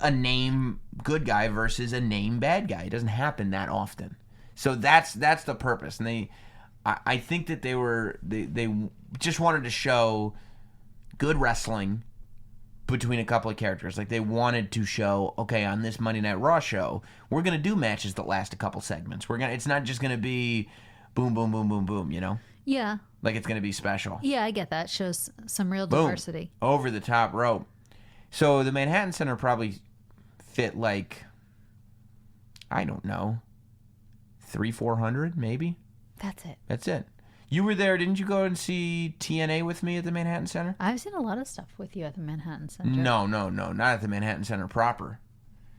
Speaker 5: a name good guy versus a name bad guy. It doesn't happen that often. So that's the purpose. And I think that they just wanted to show good wrestling between a couple of characters. Like, they wanted to show, okay, on this Monday Night Raw show, we're going to do matches that last a couple segments. It's not just going to be boom, boom, boom, boom, boom, you know?
Speaker 4: Yeah.
Speaker 5: Like, it's going to be special.
Speaker 4: Yeah, I get that. Shows some real
Speaker 5: Boom.
Speaker 4: diversity.
Speaker 5: Over the top rope. So the Manhattan Center probably fit like, I don't know, 300-400 maybe?
Speaker 4: That's it.
Speaker 5: You were there, didn't you go and see TNA with me at the Manhattan Center?
Speaker 4: I've seen a lot of stuff with you at the Manhattan Center.
Speaker 5: No, not at the Manhattan Center proper.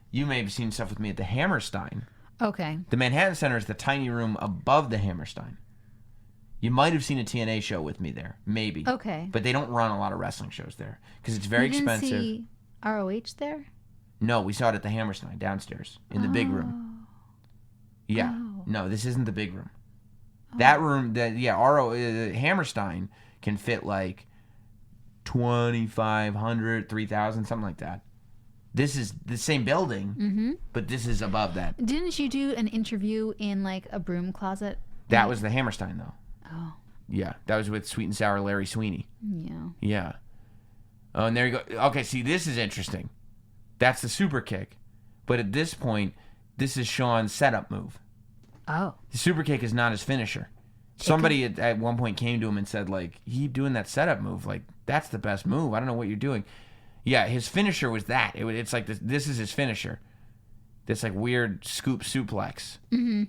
Speaker 5: You may have seen stuff with me at the Hammerstein.
Speaker 4: Okay.
Speaker 5: The Manhattan Center is the tiny room above the Hammerstein. You might have seen a TNA show with me there, maybe.
Speaker 4: Okay.
Speaker 5: But they don't run a lot of wrestling shows there because it's very expensive.
Speaker 4: You didn't see ROH there?
Speaker 5: No, we saw it at the Hammerstein downstairs in the big room. Yeah.
Speaker 4: Oh.
Speaker 5: No, this isn't the big room. That room, Hammerstein can fit like 2,500, 3,000, something like that. This is the same building, but this is above that.
Speaker 4: Didn't you do an interview in like a broom closet?
Speaker 5: That was the Hammerstein, though.
Speaker 4: Oh.
Speaker 5: Yeah, that was with Sweet and Sour Larry Sweeney.
Speaker 4: Yeah.
Speaker 5: Yeah. Oh, and there you go. Okay, see, this is interesting. That's the super kick. But at this point, this is Sean's setup move.
Speaker 4: Oh.
Speaker 5: The super kick is not his finisher. Somebody at one point came to him and said, like, keep doing that setup move. Like, that's the best move. I don't know what you're doing. Yeah, his finisher was that. It's like this is his finisher. This like weird scoop suplex.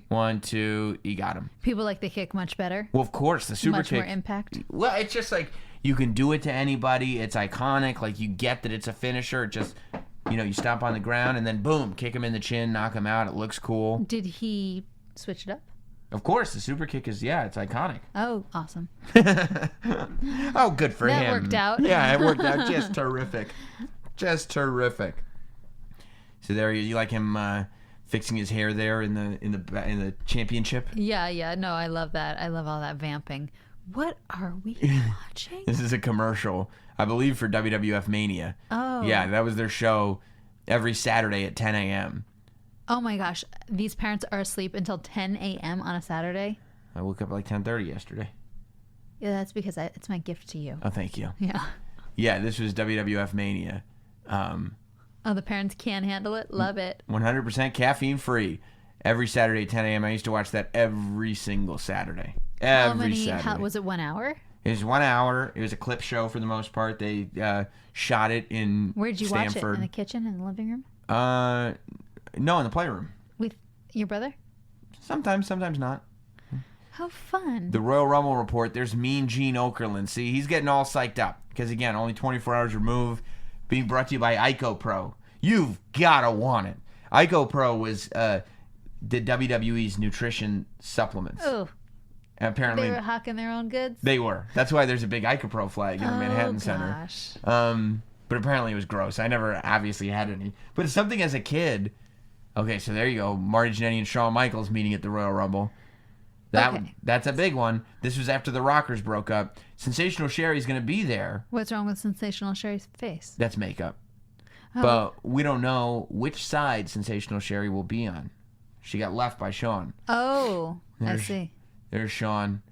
Speaker 5: 1, 2, he got him.
Speaker 4: People like the kick much better.
Speaker 5: Well, of course, the super
Speaker 4: much
Speaker 5: kick.
Speaker 4: More impact.
Speaker 5: Well, it's just like you can do it to anybody. It's iconic. Like, you get that it's a finisher. It just, you stomp on the ground and then boom, kick him in the chin, knock him out. It looks cool.
Speaker 4: Did he switch it up?
Speaker 5: Of course, the super kick is, it's iconic.
Speaker 4: Oh, awesome.
Speaker 5: Oh, good for him.
Speaker 4: That worked out.
Speaker 5: Yeah, it worked out just terrific. Just terrific. So there you like him fixing his hair there in the championship?
Speaker 4: Yeah. No, I love that. I love all that vamping. What are we watching?
Speaker 5: This is a commercial, I believe, for WWF Mania.
Speaker 4: Oh.
Speaker 5: Yeah, that was their show every Saturday at 10 a.m.
Speaker 4: Oh my gosh. These parents are asleep until 10 a.m. on a Saturday?
Speaker 5: I woke up at like 10:30 yesterday.
Speaker 4: Yeah, that's because it's my gift to you.
Speaker 5: Oh, thank you.
Speaker 4: Yeah.
Speaker 5: Yeah, this was WWF Mania.
Speaker 4: Oh, the parents can't handle it? Love it.
Speaker 5: 100% caffeine free. Every Saturday at 10 a.m. I used to watch that every single Saturday. Saturday.
Speaker 4: Was it 1 hour?
Speaker 5: It was 1 hour. It was a clip show for the most part. They shot it in
Speaker 4: Where did you
Speaker 5: Stamford.
Speaker 4: watch it? In the kitchen, in the living room?
Speaker 5: No, in the playroom.
Speaker 4: With your brother?
Speaker 5: Sometimes not.
Speaker 4: How fun.
Speaker 5: The Royal Rumble report, there's Mean Gene Okerlund. See, he's getting all psyched up. Because, again, only 24 hours removed. Being brought to you by Ico Pro. You've got to want it. Ico Pro was the WWE's nutrition supplements.
Speaker 4: Oh.
Speaker 5: Apparently,
Speaker 4: they were hawking their own goods?
Speaker 5: They were. That's why there's a big Ico Pro flag in the Manhattan
Speaker 4: gosh.
Speaker 5: Center. But apparently it was gross. I never obviously had any. But it's something as a kid. Okay, so there you go. Marty Jannetty and Shawn Michaels meeting at the Royal Rumble. That's a big one. This was after the Rockers broke up. Sensational Sherry's going to be there.
Speaker 4: What's wrong with Sensational Sherry's face?
Speaker 5: That's makeup.
Speaker 4: Oh.
Speaker 5: But we don't know which side Sensational Sherry will be on. She got left by Shawn.
Speaker 4: Oh, I see.
Speaker 5: There's Shawn.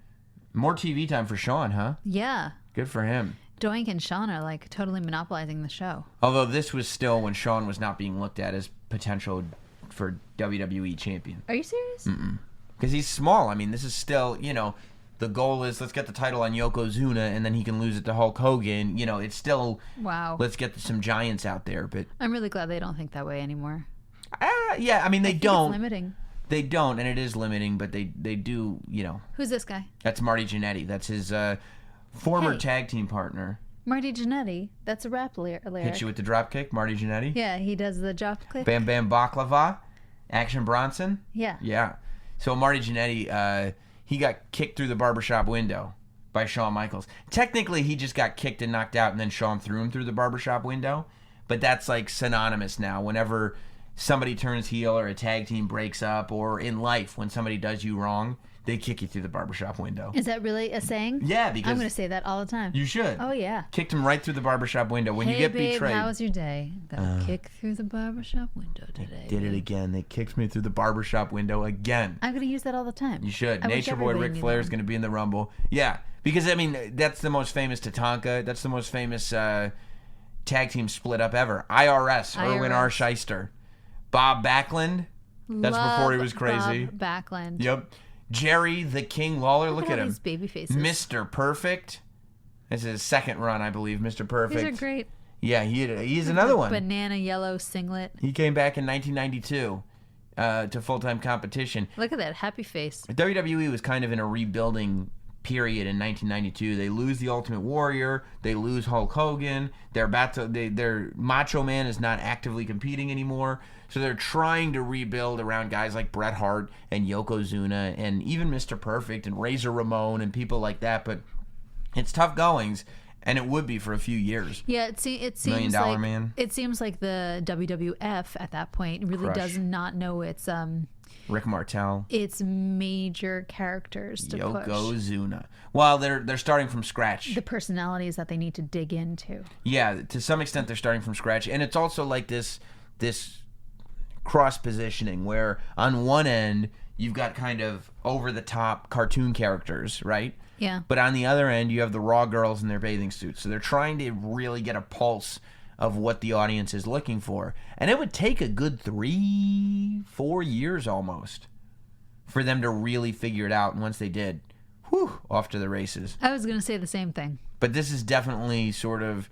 Speaker 5: More TV time for Shawn, huh?
Speaker 4: Yeah.
Speaker 5: Good for him.
Speaker 4: Doink and Shawn are like totally monopolizing the show.
Speaker 5: Although this was still when Shawn was not being looked at as potential for WWE champion.
Speaker 4: Are you serious?
Speaker 5: Mm-mm. Because he's small. I mean, this is still, the goal is let's get the title on Yokozuna and then he can lose it to Hulk Hogan. It's still,
Speaker 4: wow.
Speaker 5: Let's get some giants out there. But
Speaker 4: I'm really glad they don't think that way anymore.
Speaker 5: Yeah, I mean, they don't.
Speaker 4: It's limiting.
Speaker 5: They don't, and it is limiting, but they do,
Speaker 4: Who's this guy?
Speaker 5: That's Marty Jannetty. That's his former tag team partner.
Speaker 4: Marty Jannetty. That's a rap lyric.
Speaker 5: Hit you with the drop kick, Marty Jannetty.
Speaker 4: Yeah, he does the drop kick.
Speaker 5: Bam Bam Baklava, Action Bronson.
Speaker 4: Yeah.
Speaker 5: Yeah. So Marty Jannetty, he got kicked through the barbershop window by Shawn Michaels. Technically, he just got kicked and knocked out, and then Shawn threw him through the barbershop window. But that's like synonymous now. Whenever somebody turns heel or a tag team breaks up, or in life when somebody does you wrong, they kick you through the barbershop window.
Speaker 4: Is that really a saying?
Speaker 5: Yeah, because
Speaker 4: I'm going to say that all the time.
Speaker 5: You should.
Speaker 4: Oh, yeah.
Speaker 5: Kicked him right through the barbershop window. When you get
Speaker 4: babe,
Speaker 5: betrayed.
Speaker 4: How was your day? Got kicked through the barbershop window today.
Speaker 5: Did it again. They kicked me through the barbershop window again.
Speaker 4: I'm going to use that all the time.
Speaker 5: You should. Nature Boy Ric Flair is going to be in the Rumble. Yeah, because, I mean, that's the most famous Tatanka. That's the most famous tag team split up ever. IRS, Erwin R. Shyster. Bob Backlund. That's before he was crazy.
Speaker 4: Bob Backlund.
Speaker 5: Yep. Jerry the King Lawler. Look at him.
Speaker 4: These baby faces.
Speaker 5: Mr. Perfect. This is his second run, I believe. Mr. Perfect.
Speaker 4: These are great.
Speaker 5: Yeah, he's another one.
Speaker 4: Banana yellow singlet.
Speaker 5: He came back in 1992 to full-time competition.
Speaker 4: Look at that happy face.
Speaker 5: WWE was kind of in a rebuilding period in 1992. They lose the Ultimate Warrior. They lose Hulk Hogan. Their Macho Man is not actively competing anymore. So they're trying to rebuild around guys like Bret Hart and Yokozuna and even Mr. Perfect and Razor Ramon and people like that. But it's tough goings, and it would be for a few years.
Speaker 4: Yeah, it seems
Speaker 5: $1 Million
Speaker 4: like
Speaker 5: Man.
Speaker 4: It seems like the WWF at that point really does not know its
Speaker 5: Rick Martel.
Speaker 4: Its major characters to push.
Speaker 5: Yokozuna. Well, they're starting from scratch.
Speaker 4: The personalities that they need to dig into.
Speaker 5: Yeah, to some extent they're starting from scratch, and it's also like this cross positioning where on one end you've got kind of over the top cartoon characters, right?
Speaker 4: Yeah.
Speaker 5: But on the other end you have the Raw girls in their bathing suits. So they're trying to really get a pulse of what the audience is looking for. And it would take a good 3-4 years almost for them to really figure it out. And once they did, off to the races.
Speaker 4: I was going to say the same thing.
Speaker 5: But this is definitely sort of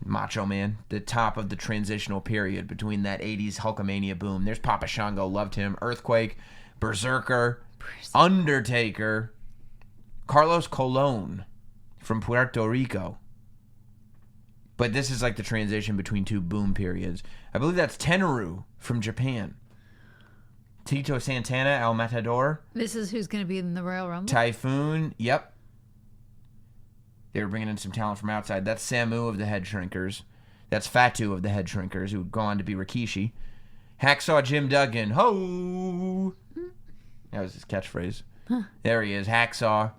Speaker 5: Macho Man, the top of the transitional period between that 80s Hulkamania boom. There's Papa Shango, loved him. Earthquake, Berserker, Undertaker, Carlos Colon from Puerto Rico. But this is like the transition between two boom periods. I believe that's Tenaru from Japan. Tito Santana, El Matador.
Speaker 4: This is who's going to be in the Royal Rumble?
Speaker 5: Typhoon, yep. They were bringing in some talent from outside. That's Samu of the Head Shrinkers. That's Fatu of the Head Shrinkers, who would go on to be Rikishi. Hacksaw Jim Duggan. Ho! That was his catchphrase. Huh. There he is, Hacksaw.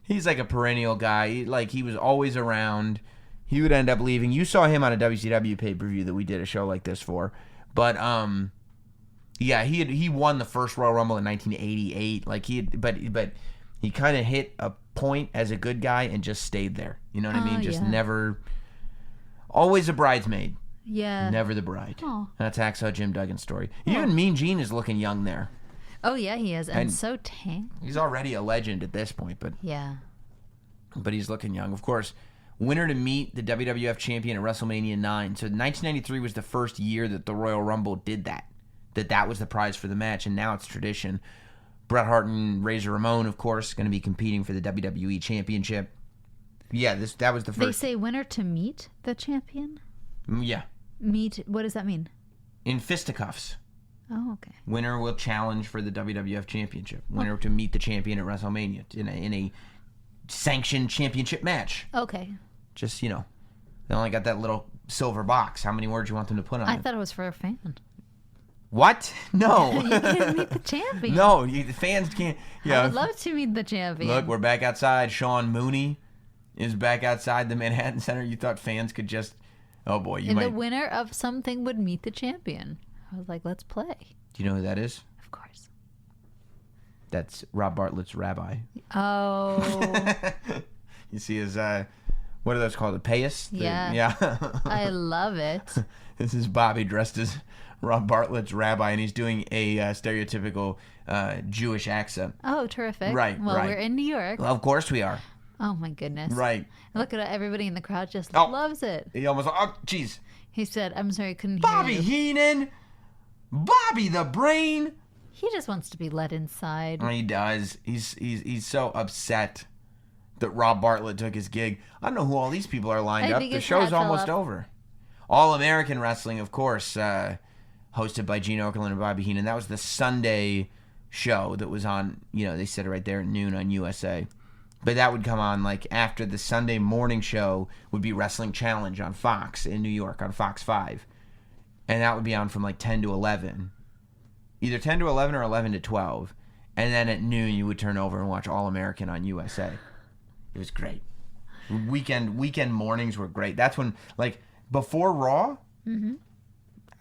Speaker 5: He's like a perennial guy. He was always around. He would end up leaving. You saw him on a WCW pay-per-view that we did a show like this for. But, yeah, he won the first Royal Rumble in 1988. But he kind of hit a point as a good guy and just stayed there. You know what I mean? Just never... Always a bridesmaid.
Speaker 4: Yeah.
Speaker 5: Never the bride.
Speaker 4: Aww.
Speaker 5: That's Hacksaw Jim Duggan's story. Even Mean Gene is looking young there.
Speaker 4: Oh, yeah, he is. And so tame.
Speaker 5: He's already a legend at this point, but...
Speaker 4: Yeah.
Speaker 5: But he's looking young. Of course, winner to meet the WWF champion at WrestleMania 9. So 1993 was the first year that the Royal Rumble did that. That was the prize for the match, and now it's tradition. Bret Hart and Razor Ramon, of course, going to be competing for the WWE Championship. Yeah, that was the first.
Speaker 4: They say winner to meet the champion?
Speaker 5: Yeah.
Speaker 4: Meet, what does that mean?
Speaker 5: In fisticuffs.
Speaker 4: Oh, okay.
Speaker 5: Winner will challenge for the WWF Championship. Winner to meet the champion at WrestleMania in a sanctioned championship match.
Speaker 4: Okay.
Speaker 5: Just, they only got that little silver box. How many words you want them to put on it?
Speaker 4: I thought it was for a fan.
Speaker 5: What? No.
Speaker 4: You can't meet the champion.
Speaker 5: No, the fans can't.
Speaker 4: I would love to meet the champion.
Speaker 5: Look, we're back outside. Sean Mooney is back outside the Manhattan Center. You thought fans could just... Oh, boy.
Speaker 4: The winner of something would meet the champion. I was like, let's play.
Speaker 5: Do you know who that is?
Speaker 4: Of course.
Speaker 5: That's Rob Bartlett's rabbi.
Speaker 4: Oh.
Speaker 5: You see his... what are those called? A payas?
Speaker 4: Yeah.
Speaker 5: Yeah.
Speaker 4: I love it.
Speaker 5: This is Bobby dressed as Rob Bartlett's rabbi, and he's doing a stereotypical Jewish accent.
Speaker 4: Oh, terrific.
Speaker 5: Right,
Speaker 4: well,
Speaker 5: right.
Speaker 4: we're in New York.
Speaker 5: Well, of course we are.
Speaker 4: Oh, my goodness.
Speaker 5: Right.
Speaker 4: Look at everybody in the crowd just loves it.
Speaker 5: He almost... Oh, jeez.
Speaker 4: He said, I'm sorry, I couldn't
Speaker 5: Bobby
Speaker 4: hear you.
Speaker 5: Heenan! Bobby the Brain!
Speaker 4: He just wants to be let inside.
Speaker 5: He does. He's so upset that Rob Bartlett took his gig. I don't know who all these people are lined up. The show's almost over. All American Wrestling, of course, hosted by Gene Okerlund and Bobby Heenan. That was the Sunday show that was on, they said it right there at noon on USA. But that would come on after the Sunday morning show would be Wrestling Challenge on Fox in New York on Fox 5. And that would be on from 10 to 11. Either 10 to 11 or 11 to 12. And then at noon you would turn over and watch All American on USA. It was great. Weekend mornings were great. That's when, before Raw,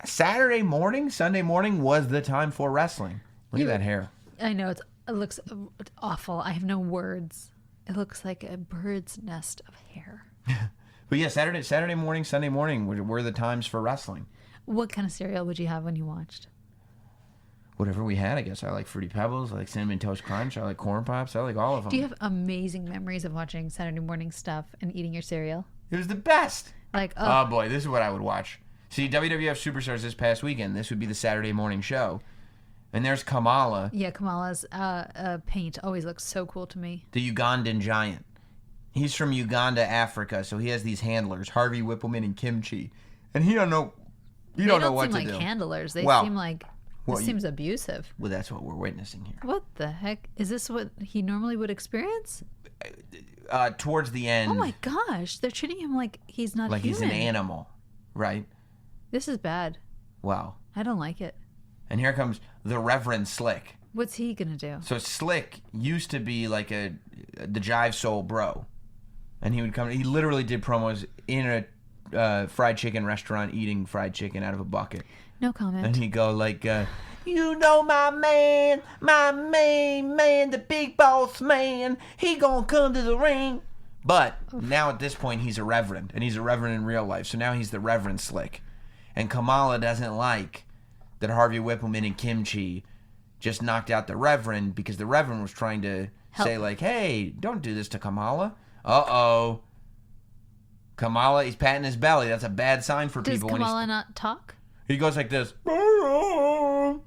Speaker 5: Saturday morning, Sunday morning was the time for wrestling. Look at that hair.
Speaker 4: I know, it looks awful. I have no words. It looks like a bird's nest of hair.
Speaker 5: But yeah, Saturday morning, Sunday morning were the times for wrestling.
Speaker 4: What kind of cereal would you have when you watched?
Speaker 5: Whatever we had, I guess. I like Fruity Pebbles. I like Cinnamon Toast Crunch. I like Corn Pops. I like all of them.
Speaker 4: Do you have amazing memories of watching Saturday morning stuff and eating your cereal?
Speaker 5: It was the best.
Speaker 4: Like,
Speaker 5: oh boy, this is what I would watch. See, WWF Superstars this past weekend. This would be the Saturday morning show. And there's Kamala.
Speaker 4: Yeah, Kamala's paint always looks so cool to me.
Speaker 5: The Ugandan giant. He's from Uganda, Africa, so he has these handlers, Harvey Whippleman and Kimchi. And he don't know what to do.
Speaker 4: They don't seem like handlers. They seem like... This seems abusive.
Speaker 5: Well, that's what we're witnessing here.
Speaker 4: What the heck? Is this what he normally would experience?
Speaker 5: Towards the end.
Speaker 4: Oh my gosh. They're treating him like he's not
Speaker 5: like
Speaker 4: human.
Speaker 5: He's an animal, right?
Speaker 4: This is bad.
Speaker 5: Wow.
Speaker 4: I don't like it.
Speaker 5: And here comes the Reverend Slick.
Speaker 4: What's he going to do?
Speaker 5: So Slick used to be like the Jive Soul Bro. And he would come, he literally did promos in a fried chicken restaurant eating fried chicken out of a bucket.
Speaker 4: No comment.
Speaker 5: And he'd go like, you know my main man, the big boss man, he gonna come to the ring. But now at this point, he's a reverend, and he's a reverend in real life. So now he's the Reverend Slick. And Kamala doesn't like that Harvey Whippleman and Kimchi just knocked out the Reverend because the Reverend was trying to say like, hey, don't do this to Kamala. Uh-oh. Kamala, he's patting his belly. That's a bad sign for people.
Speaker 4: Does Kamala not talk?
Speaker 5: He goes like this. Are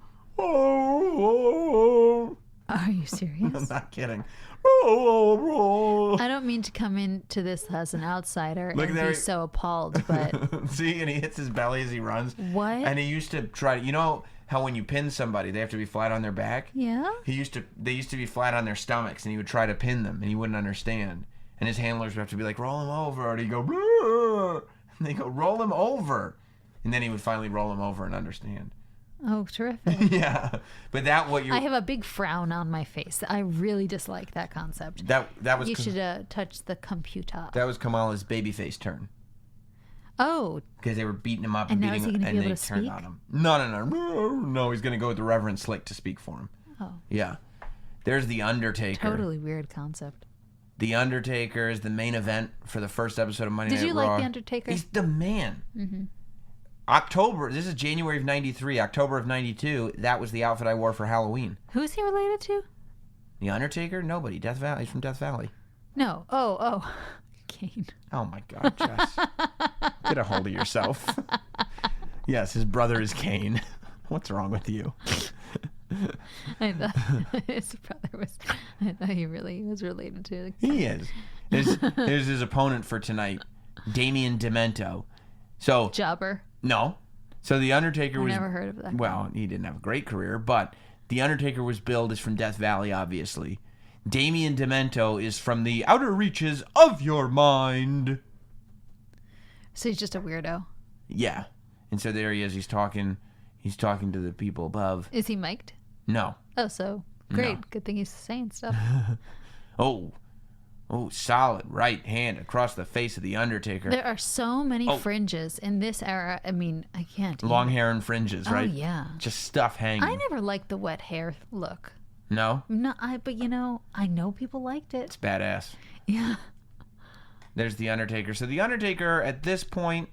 Speaker 4: you serious?
Speaker 5: I'm not kidding.
Speaker 4: I don't mean to come into this as an outsider and be so appalled, but...
Speaker 5: See, and he hits his belly as he runs.
Speaker 4: What?
Speaker 5: And he used to try to... You know how when you pin somebody, they have to be flat on their back?
Speaker 4: Yeah?
Speaker 5: They used to be flat on their stomachs, and he would try to pin them, and he wouldn't understand. And his handlers would have to be like, roll him over. And he'd go, Bleh. And they go, roll him over. And then he would finally roll him over and understand.
Speaker 4: Oh, terrific.
Speaker 5: Yeah. But I
Speaker 4: have a big frown on my face. I really dislike that concept.
Speaker 5: That was...
Speaker 4: You should touch the computer.
Speaker 5: That was Kamala's babyface turn.
Speaker 4: Oh.
Speaker 5: Because they were beating him up
Speaker 4: and
Speaker 5: beating him, and they turned
Speaker 4: speak?
Speaker 5: on him. No, he's going to go with the Reverend Slick to speak for him.
Speaker 4: Oh.
Speaker 5: Yeah. There's The Undertaker.
Speaker 4: Totally weird concept.
Speaker 5: The Undertaker is the main event for the first episode of Monday Night Raw.
Speaker 4: Did you like The Undertaker?
Speaker 5: He's the man.
Speaker 4: Mm-hmm.
Speaker 5: This is January of 93. October of 92, that was the outfit I wore for Halloween.
Speaker 4: Who's he related to?
Speaker 5: The Undertaker? Nobody. Death Valley. He's from Death Valley.
Speaker 4: No. Oh. Kane.
Speaker 5: Oh my God, Jess. Get a hold of yourself. Yes, his brother is Kane. What's wrong with you?
Speaker 4: I thought his brother was... I thought he really was related to...
Speaker 5: He is. There's his opponent for tonight, Damien Demento. So
Speaker 4: Jobber.
Speaker 5: No. So The Undertaker was...
Speaker 4: never heard of that.
Speaker 5: Well, he didn't have a great career, but The Undertaker was billed as from Death Valley, obviously. Damien Demento is from the outer reaches of your mind.
Speaker 4: So he's just a weirdo.
Speaker 5: Yeah. And so there he is. He's talking to the people above.
Speaker 4: Is he mic'd?
Speaker 5: No.
Speaker 4: Oh, so great.
Speaker 5: No.
Speaker 4: Good thing he's saying stuff.
Speaker 5: Oh, solid right hand across the face of The Undertaker.
Speaker 4: There are so many fringes in this era. I mean, I can't.
Speaker 5: Long hair and fringes, right?
Speaker 4: Oh, yeah.
Speaker 5: Just stuff hanging.
Speaker 4: I never liked the wet hair look.
Speaker 5: No?
Speaker 4: No, but I know people liked it.
Speaker 5: It's badass.
Speaker 4: Yeah.
Speaker 5: There's The Undertaker. So The Undertaker, at this point,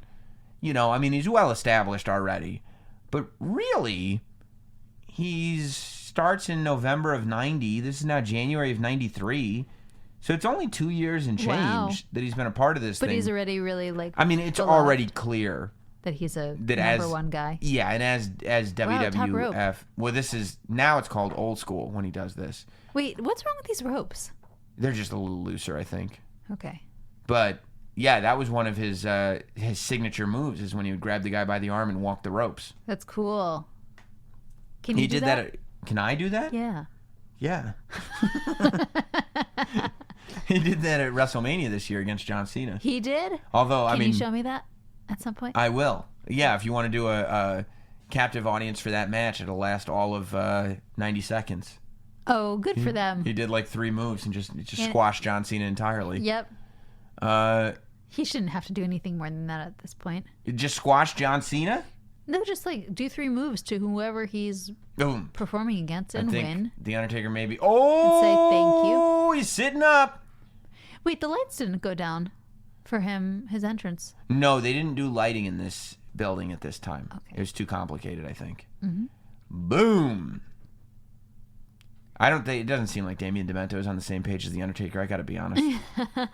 Speaker 5: he's well established already. But really, he starts in November of 90. This is now January of 93. So it's only 2 years and change that he's been a part of this thing.
Speaker 4: But he's already really
Speaker 5: it's already clear
Speaker 4: that he's a number one guy.
Speaker 5: Yeah, and as WWF.
Speaker 4: Top rope.
Speaker 5: Well, this is now it's called old school when he does this.
Speaker 4: Wait, what's wrong with these ropes?
Speaker 5: They're just a little looser, I think.
Speaker 4: Okay.
Speaker 5: But yeah, that was one of his signature moves is when he would grab the guy by the arm and walk the ropes.
Speaker 4: That's cool. Can you do that?
Speaker 5: Can I do that?
Speaker 4: Yeah.
Speaker 5: Yeah. He did that at WrestleMania this year against John Cena.
Speaker 4: He did?
Speaker 5: Although,
Speaker 4: Can you show me that at some point?
Speaker 5: I will. Yeah, if you want to do a captive audience for that match, it'll last all of 90 seconds.
Speaker 4: Oh, good for them.
Speaker 5: He did like 3 moves and just squashed John Cena entirely.
Speaker 4: Yep. He shouldn't have to do anything more than that at this point.
Speaker 5: Just squash John Cena?
Speaker 4: No, just do 3 moves to whoever he's performing against and win.
Speaker 5: The Undertaker maybe. Oh!
Speaker 4: And say thank you.
Speaker 5: He's sitting up.
Speaker 4: Wait, the lights didn't go down for him, his entrance?
Speaker 5: No, they didn't do lighting in this building at this time.
Speaker 4: Okay.
Speaker 5: It was too complicated, I think.
Speaker 4: Mm-hmm.
Speaker 5: Boom. I don't think it doesn't seem like Damian Demento is on the same page as the Undertaker. I got to be honest.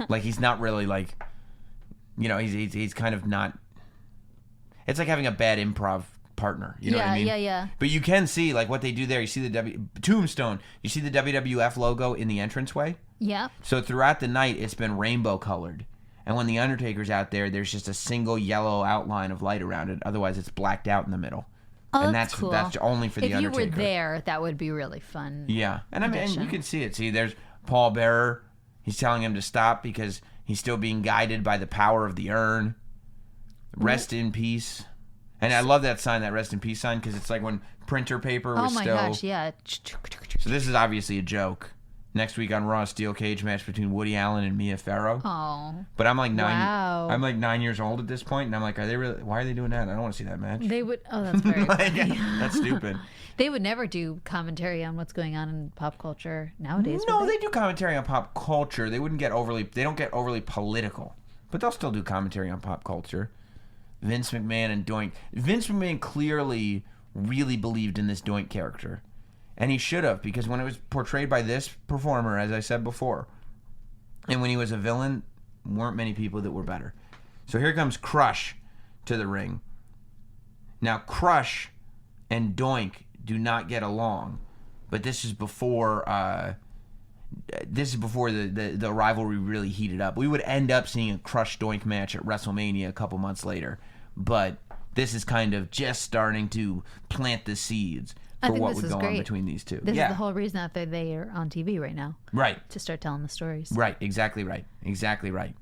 Speaker 5: Like he's not really like, he's kind of not. It's like having a bad improv partner. You know what I mean?
Speaker 4: Yeah.
Speaker 5: But you can see like what they do there. You see the Tombstone. You see the WWF logo in the entranceway.
Speaker 4: Yeah.
Speaker 5: So throughout the night, it's been rainbow colored. And when the Undertaker's out there, there's just a single yellow outline of light around it. Otherwise, it's blacked out in the middle.
Speaker 4: Oh,
Speaker 5: and
Speaker 4: that's cool.
Speaker 5: That's only for the Undertaker.
Speaker 4: If you were there, that would be really fun.
Speaker 5: Yeah. And I mean,
Speaker 4: addition.
Speaker 5: you can see it. See, there's Paul Bearer. He's telling him to stop because he's still being guided by the power of the urn. Rest in peace. And I love that sign, that rest in peace sign, because it's like when printer paper was still...
Speaker 4: Oh my gosh, yeah.
Speaker 5: So this is obviously a joke. Next week on Raw, a steel cage match between Woody Allen and Mia Farrow.
Speaker 4: Oh.
Speaker 5: But I'm like
Speaker 4: Wow.
Speaker 5: I'm like 9 years old at this point, and I'm like, why are they doing that? I don't want to see that match.
Speaker 4: They would. Oh, that's very funny.
Speaker 5: That's stupid.
Speaker 4: They would never do commentary on what's going on in pop culture nowadays.
Speaker 5: No,
Speaker 4: would
Speaker 5: they do commentary on pop culture. They don't get overly political, but they'll still do commentary on pop culture. Vince McMahon and Doink. Vince McMahon clearly really believed in this Doink character. And he should have, because when it was portrayed by this performer, as I said before, and when he was a villain, weren't many people that were better. So here comes Crush to the ring. Now, Crush and Doink do not get along, but this is before the rivalry really heated up. We would end up seeing a Crush Doink match at WrestleMania a couple months later, but this is kind of just starting to plant the seeds for what would go on between these two.
Speaker 4: This is the whole reason that they are on TV right now.
Speaker 5: Right.
Speaker 4: To start telling the stories.
Speaker 5: Right. Exactly right. Exactly right.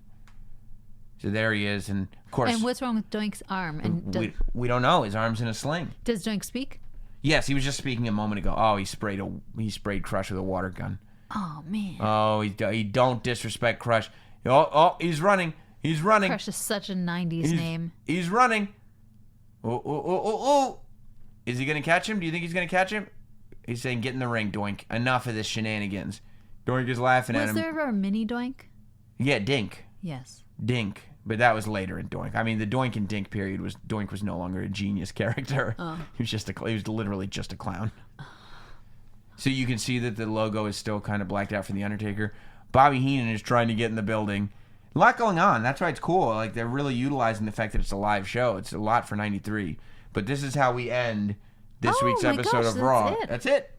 Speaker 5: So there he is, and of course.
Speaker 4: And what's wrong with Doink's arm? And
Speaker 5: we don't know. His arm's in a sling.
Speaker 4: Does Doink speak?
Speaker 5: Yes, he was just speaking a moment ago. Oh, he sprayed Crush with a water gun.
Speaker 4: Oh man.
Speaker 5: Oh, he don't disrespect Crush. Oh, he's running. He's running.
Speaker 4: Crush is such a 90s name.
Speaker 5: He's running. Oh. Is he going to catch him? Do you think he's going to catch him? He's saying, get in the ring, Doink. Enough of this shenanigans. Doink is laughing at him.
Speaker 4: Was there ever a mini Doink?
Speaker 5: Yeah, Dink.
Speaker 4: Yes.
Speaker 5: Dink. But that was later in Doink. I mean, the Doink and Dink period was Doink was no longer a genius character.
Speaker 4: Oh.
Speaker 5: He was literally just a clown. So you can see that the logo is still kind of blacked out for the Undertaker. Bobby Heenan is trying to get in the building. A lot going on. That's why it's cool. Like, they're really utilizing the fact that it's a live show. It's a lot for 93. But this is how we end this week's episode of Raw. That's it.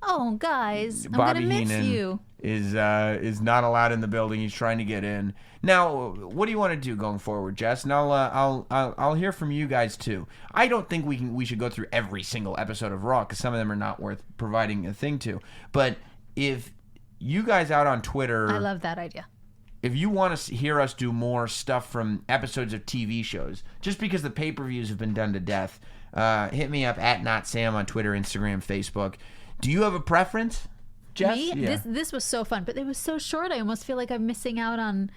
Speaker 4: Oh, guys,
Speaker 5: Bobby
Speaker 4: I'm gonna miss
Speaker 5: Heenan
Speaker 4: you.
Speaker 5: is not allowed in the building. He's trying to get in. Now, what do you want to do going forward, Jess? And I'll hear from you guys too. I don't think we should go through every single episode of Raw because some of them are not worth providing a thing to. But if you guys out on Twitter,
Speaker 4: I love that idea.
Speaker 5: If you want to hear us do more stuff from episodes of TV shows, just because the pay-per-views have been done to death, hit me up at NotSam on Twitter, Instagram, Facebook. Do you have a preference, Jess?
Speaker 4: Me?
Speaker 5: Yeah.
Speaker 4: This was so fun, but it was so short. I almost feel like I'm missing out on,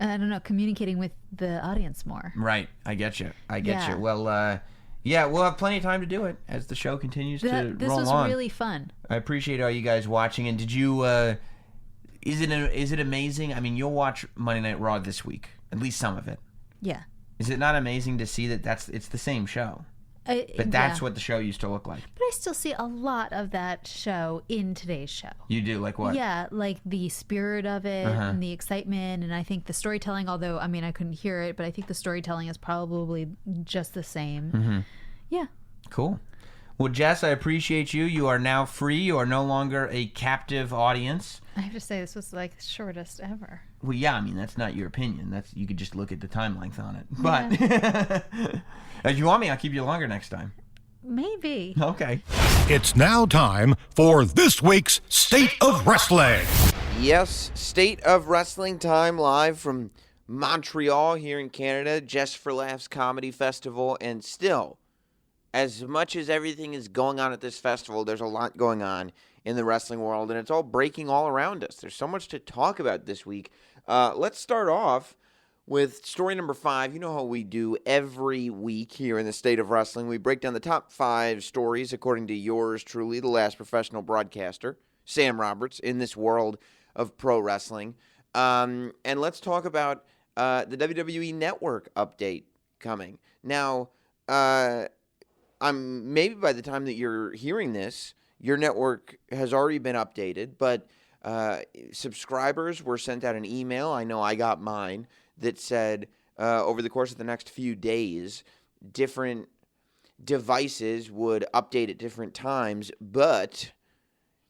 Speaker 4: I don't know, communicating with the audience more.
Speaker 5: Right. I get you.
Speaker 4: Yeah.
Speaker 5: Well, yeah, we'll have plenty of time to do it as the show continues to roll on.
Speaker 4: This was really fun.
Speaker 5: I appreciate all you guys watching. And did you... Is it amazing? I mean, you'll watch Monday Night Raw this week, at least some of it.
Speaker 4: Yeah.
Speaker 5: Is it not amazing to see that it's the same show? But that's what the show used to look like.
Speaker 4: But I still see a lot of that show in today's show.
Speaker 5: You do? Like what?
Speaker 4: Yeah, like the spirit of it and the excitement, and I think the storytelling, although, I mean, I couldn't hear it, but I think the storytelling is probably just the same.
Speaker 5: Mm-hmm.
Speaker 4: Yeah.
Speaker 5: Cool. Well, Jess, I appreciate you. You are now free. You are no longer a captive audience.
Speaker 4: I have to say, this was like the shortest ever.
Speaker 5: Well, yeah, I mean, that's not your opinion. You could just look at the time length on it. But if you want me, I'll keep you longer next time.
Speaker 4: Maybe.
Speaker 5: Okay.
Speaker 2: It's now time for this week's State of Wrestling.
Speaker 3: Yes, State of Wrestling time live from Montreal here in Canada, Just for Laughs Comedy Festival, and still, as much as everything is going on at this festival, there's a lot going on in the wrestling world, and it's all breaking all around us. There's so much to talk about this week. Let's start off with story number 5. You know how we do every week here in the State of Wrestling. We break down the top 5 stories according to yours truly, the last professional broadcaster, Sam Roberts, in this world of pro wrestling. And let's talk about the WWE Network update coming. Now, maybe by the time that you're hearing this, your network has already been updated, but subscribers were sent out an email. I know I got mine that said over the course of the next few days, different devices would update at different times, but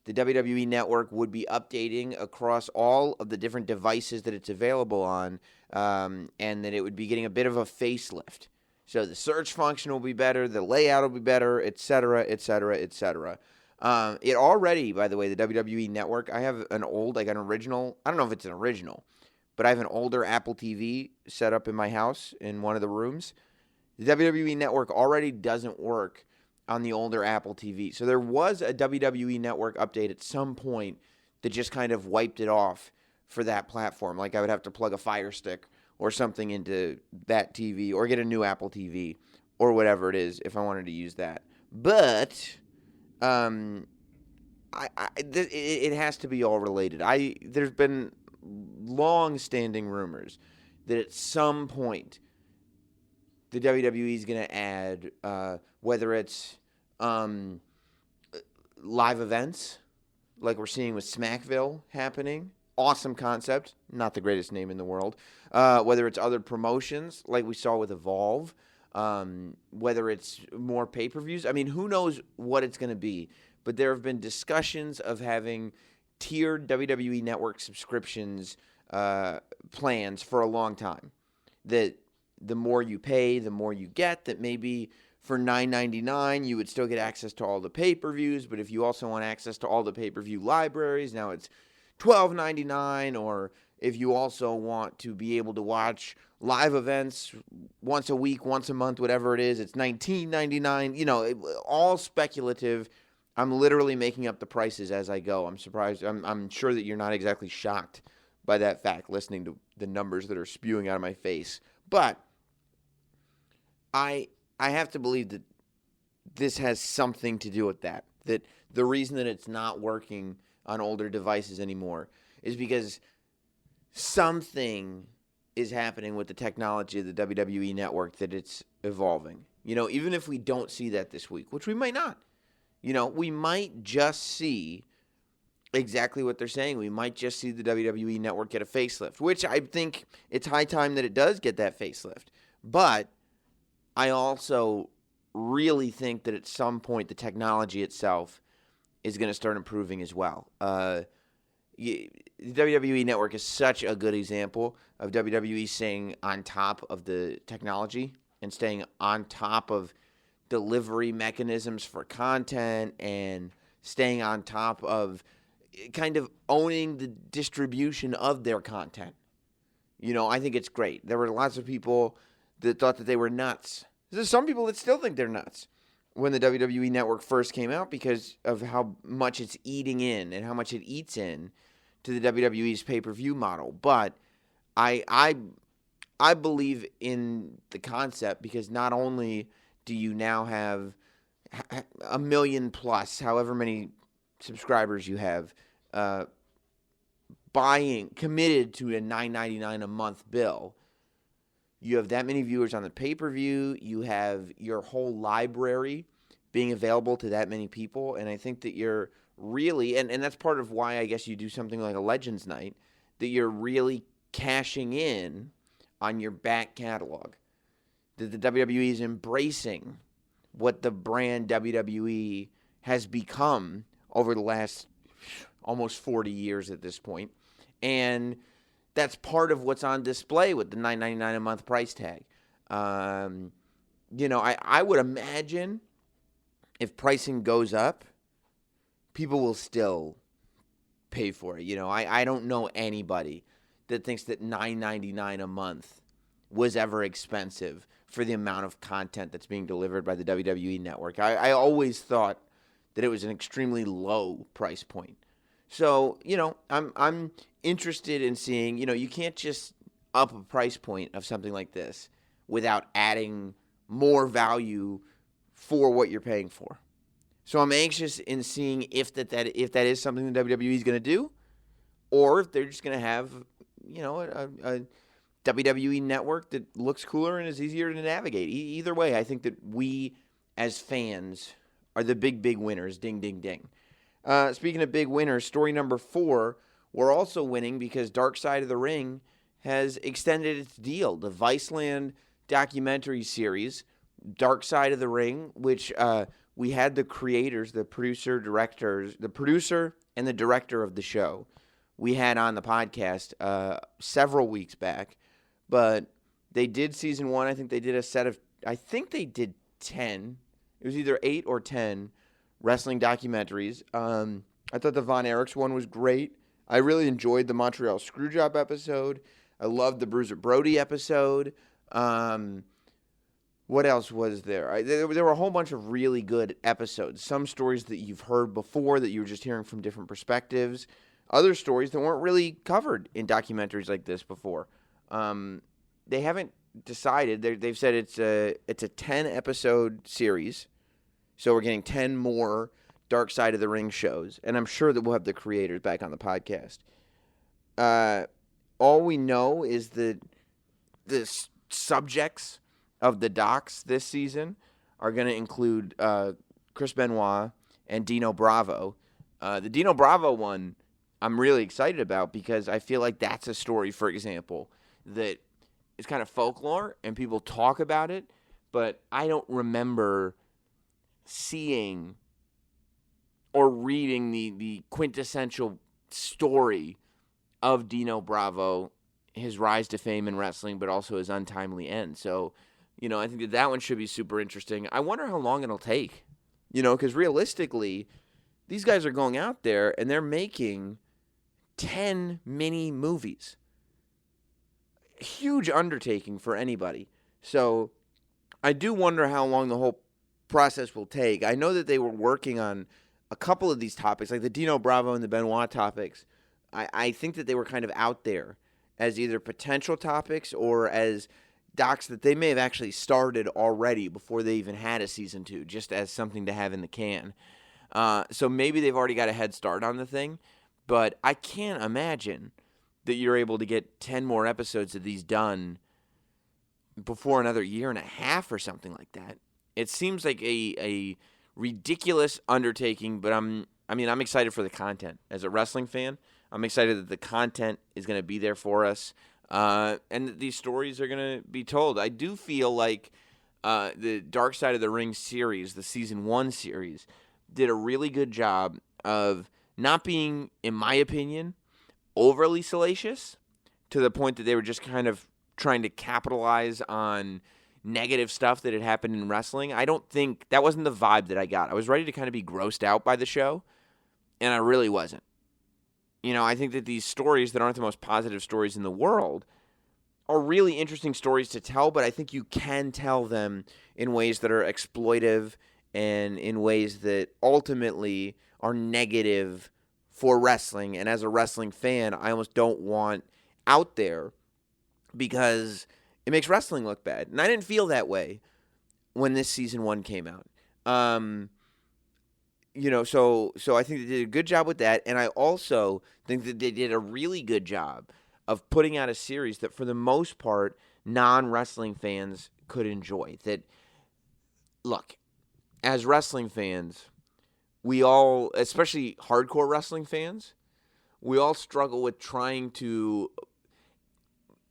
Speaker 3: the WWE Network would be updating across all of the different devices that it's available on, and that it would be getting a bit of a facelift. So the search function will be better, the layout will be better, et cetera, et cetera, et cetera. It already, by the way, the WWE Network, I have an original, I don't know if it's an original, but I have an older Apple TV set up in my house in one of the rooms. The WWE Network already doesn't work on the older Apple TV. So there was a WWE Network update at some point that just kind of wiped it off for that platform. Like I would have to plug a Fire Stick or something into that TV or get a new Apple TV or whatever it is if I wanted to use that. But it has to be all related. There's been long-standing rumors that at some point the WWE is going to add, whether it's live events, like we're seeing with Smackville happening. Awesome concept. Not the greatest name in the world. Whether it's other promotions, like we saw with Evolve. Whether it's more pay-per-views. I mean, who knows what it's going to be. But there have been discussions of having tiered WWE Network subscriptions plans for a long time. That the more you pay, the more you get. That maybe for $9.99 you would still get access to all the pay-per-views. But if you also want access to all the pay-per-view libraries, now it's $12.99. Or if you also want to be able to watch live events once a week, once a month, whatever it is, it's $19.99. You know, all speculative. I'm literally making up the prices as I go. I'm surprised. I'm sure that you're not exactly shocked by that fact, listening to the numbers that are spewing out of my face. But I have to believe that this has something to do with that. That the reason that it's not working on older devices anymore is because something is happening with the technology of the WWE Network, that it's evolving. You know, even if we don't see that this week, which we might not. You know, we might just see exactly what they're saying. We might just see the WWE Network get a facelift, which I think it's high time that it does get that facelift. But I also really think that at some point the technology itself is going to start improving as well. The WWE Network is such a good example of WWE staying on top of the technology and staying on top of delivery mechanisms for content and staying on top of kind of owning the distribution of their content. You know, I think it's great. There were lots of people that thought that they were nuts. There's some people that still think they're nuts when the WWE Network first came out because of how much it's eating in and how much it eats in to the WWE's pay-per-view model. But I believe in the concept because not only do you now have 1 million plus, however many subscribers you have, committed to a $9.99 a month bill. You have that many viewers on the pay-per-view. You have your whole library being available to that many people. And I think that you're really, and that's part of why I guess you do something like a Legends Night, that you're really cashing in on your back catalog. That the WWE is embracing what the brand WWE has become over the last almost 40 years at this point. And that's part of what's on display with the $9.99 a month price tag. You know, I would imagine if pricing goes up, people will still pay for it. You know, I don't know anybody that thinks that $9.99 a month was ever expensive for the amount of content that's being delivered by the WWE Network. I always thought that it was an extremely low price point. So, you know, I'm interested in seeing, you know, you can't just up a price point of something like this without adding more value for what you're paying for. So I'm anxious in seeing if that is something the WWE is going to do, or if they're just going to have, you know, a WWE network that looks cooler and is easier to navigate. Either way, I think that we as fans are the big winners. Ding, ding, ding. Speaking of big winners, story number 4, we're also winning because Dark Side of the Ring has extended its deal. The Viceland documentary series, Dark Side of the Ring, which we had the creators, the producer and the director of the show, we had on the podcast several weeks back. But they did season 1. I think they did a set of, I think they did 10. It was either 8 or 10 wrestling documentaries. I thought the Von Erichs one was great. I really enjoyed the Montreal Screwjob episode. I loved the Bruiser Brody episode. What else was there? There were a whole bunch of really good episodes. Some stories that you've heard before that you were just hearing from different perspectives. Other stories that weren't really covered in documentaries like this before. They haven't decided. They've said it's a 10-episode series. So we're getting 10 more Dark Side of the Ring shows. And I'm sure that we'll have the creators back on the podcast. All we know is that the subjects of the docs this season are going to include Chris Benoit and Dino Bravo. The Dino Bravo one I'm really excited about because I feel like that's a story, for example, that is kind of folklore and people talk about it, but I don't remember seeing or reading the quintessential story of Dino Bravo, his rise to fame in wrestling, but also his untimely end. So, I think that one should be super interesting. I wonder how long it'll take, because realistically, these guys are going out there and they're making 10 mini movies. Huge undertaking for anybody. So I do wonder how long the whole process will take. I know that they were working on a couple of these topics, like the Dino Bravo and the Benoit topics. I think that they were kind of out there as either potential topics or as docs that they may have actually started already before they even had a season 2, just as something to have in the can. So maybe they've already got a head start on the thing, but I can't imagine that you're able to get 10 more episodes of these done before another year and a half or something like that. It seems like a ridiculous undertaking, but I'm excited for the content. As a wrestling fan, I'm excited that the content is going to be there for us, and that these stories are going to be told. I do feel like the Dark Side of the Ring series, the season 1 series, did a really good job of not being, in my opinion, overly salacious to the point that they were just kind of trying to capitalize on negative stuff that had happened in wrestling. I don't think that wasn't the vibe that I got. I was ready to kind of be grossed out by the show, and I really wasn't. I think that these stories that aren't the most positive stories in the world are really interesting stories to tell, but I think you can tell them in ways that are exploitive and in ways that ultimately are negative for wrestling. And as a wrestling fan, I almost don't want out there because it makes wrestling look bad. And I didn't feel that way when this season 1 came out. So I think they did a good job with that. And I also think that they did a really good job of putting out a series that, for the most part, non-wrestling fans could enjoy. That, look, as wrestling fans, we all, especially hardcore wrestling fans, we all struggle with trying to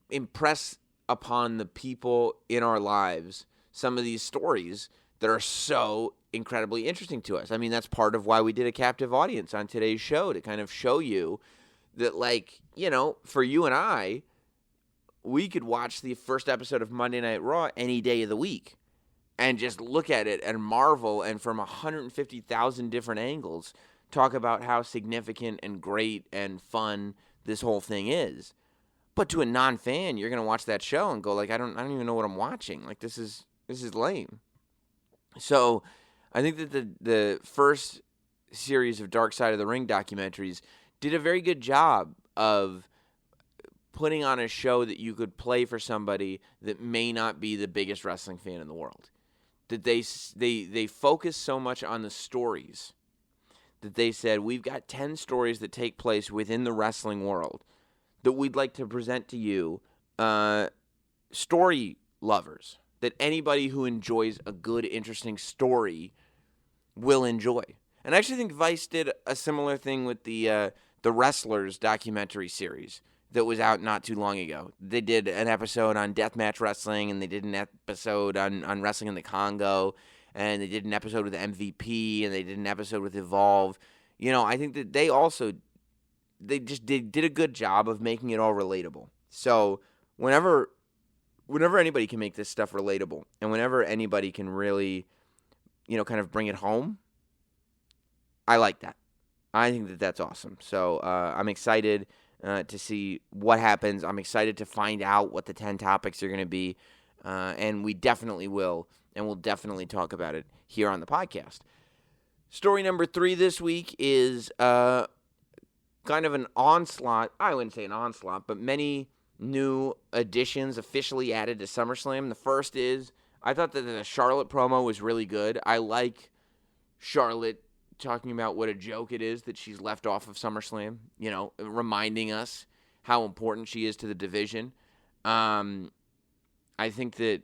Speaker 3: impress upon the people in our lives some of these stories that are so incredibly interesting to us. I mean, that's part of why we did a captive audience on today's show, to kind of show you that, for you and I, we could watch the first episode of Monday Night Raw any day of the week and just look at it and marvel, and from 150,000 different angles talk about how significant and great and fun this whole thing is. But to a non-fan, you're going to watch that show and go like, I don't even know what I'm watching. Like, this is lame. So I think that the first series of Dark Side of the Ring documentaries did a very good job of putting on a show that you could play for somebody that may not be the biggest wrestling fan in the world. That they focus so much on the stories that they said, we've got 10 stories that take place within the wrestling world that we'd like to present to you story lovers, that anybody who enjoys a good, interesting story will enjoy. And I actually think Vice did a similar thing with the Wrestlers documentary series that was out not too long ago. They did an episode on deathmatch wrestling, and they did an episode on wrestling in the Congo, and they did an episode with MVP, and they did an episode with Evolve. You know, I think that they just did a good job of making it all relatable. So whenever anybody can make this stuff relatable, and whenever anybody can really, you know, kind of bring it home, I like that. I think that that's awesome. So I'm excited to see what happens. I'm excited to find out what the 10 topics are going to be, and we definitely will, and we'll definitely talk about it here on the podcast. Story number 3 this week is kind of an onslaught. I wouldn't say an onslaught, but many new additions officially added to SummerSlam. The first is, I thought that the Charlotte promo was really good. I like Charlotte talking about what a joke it is that she's left off of SummerSlam, you know, reminding us how important she is to the division. I think that,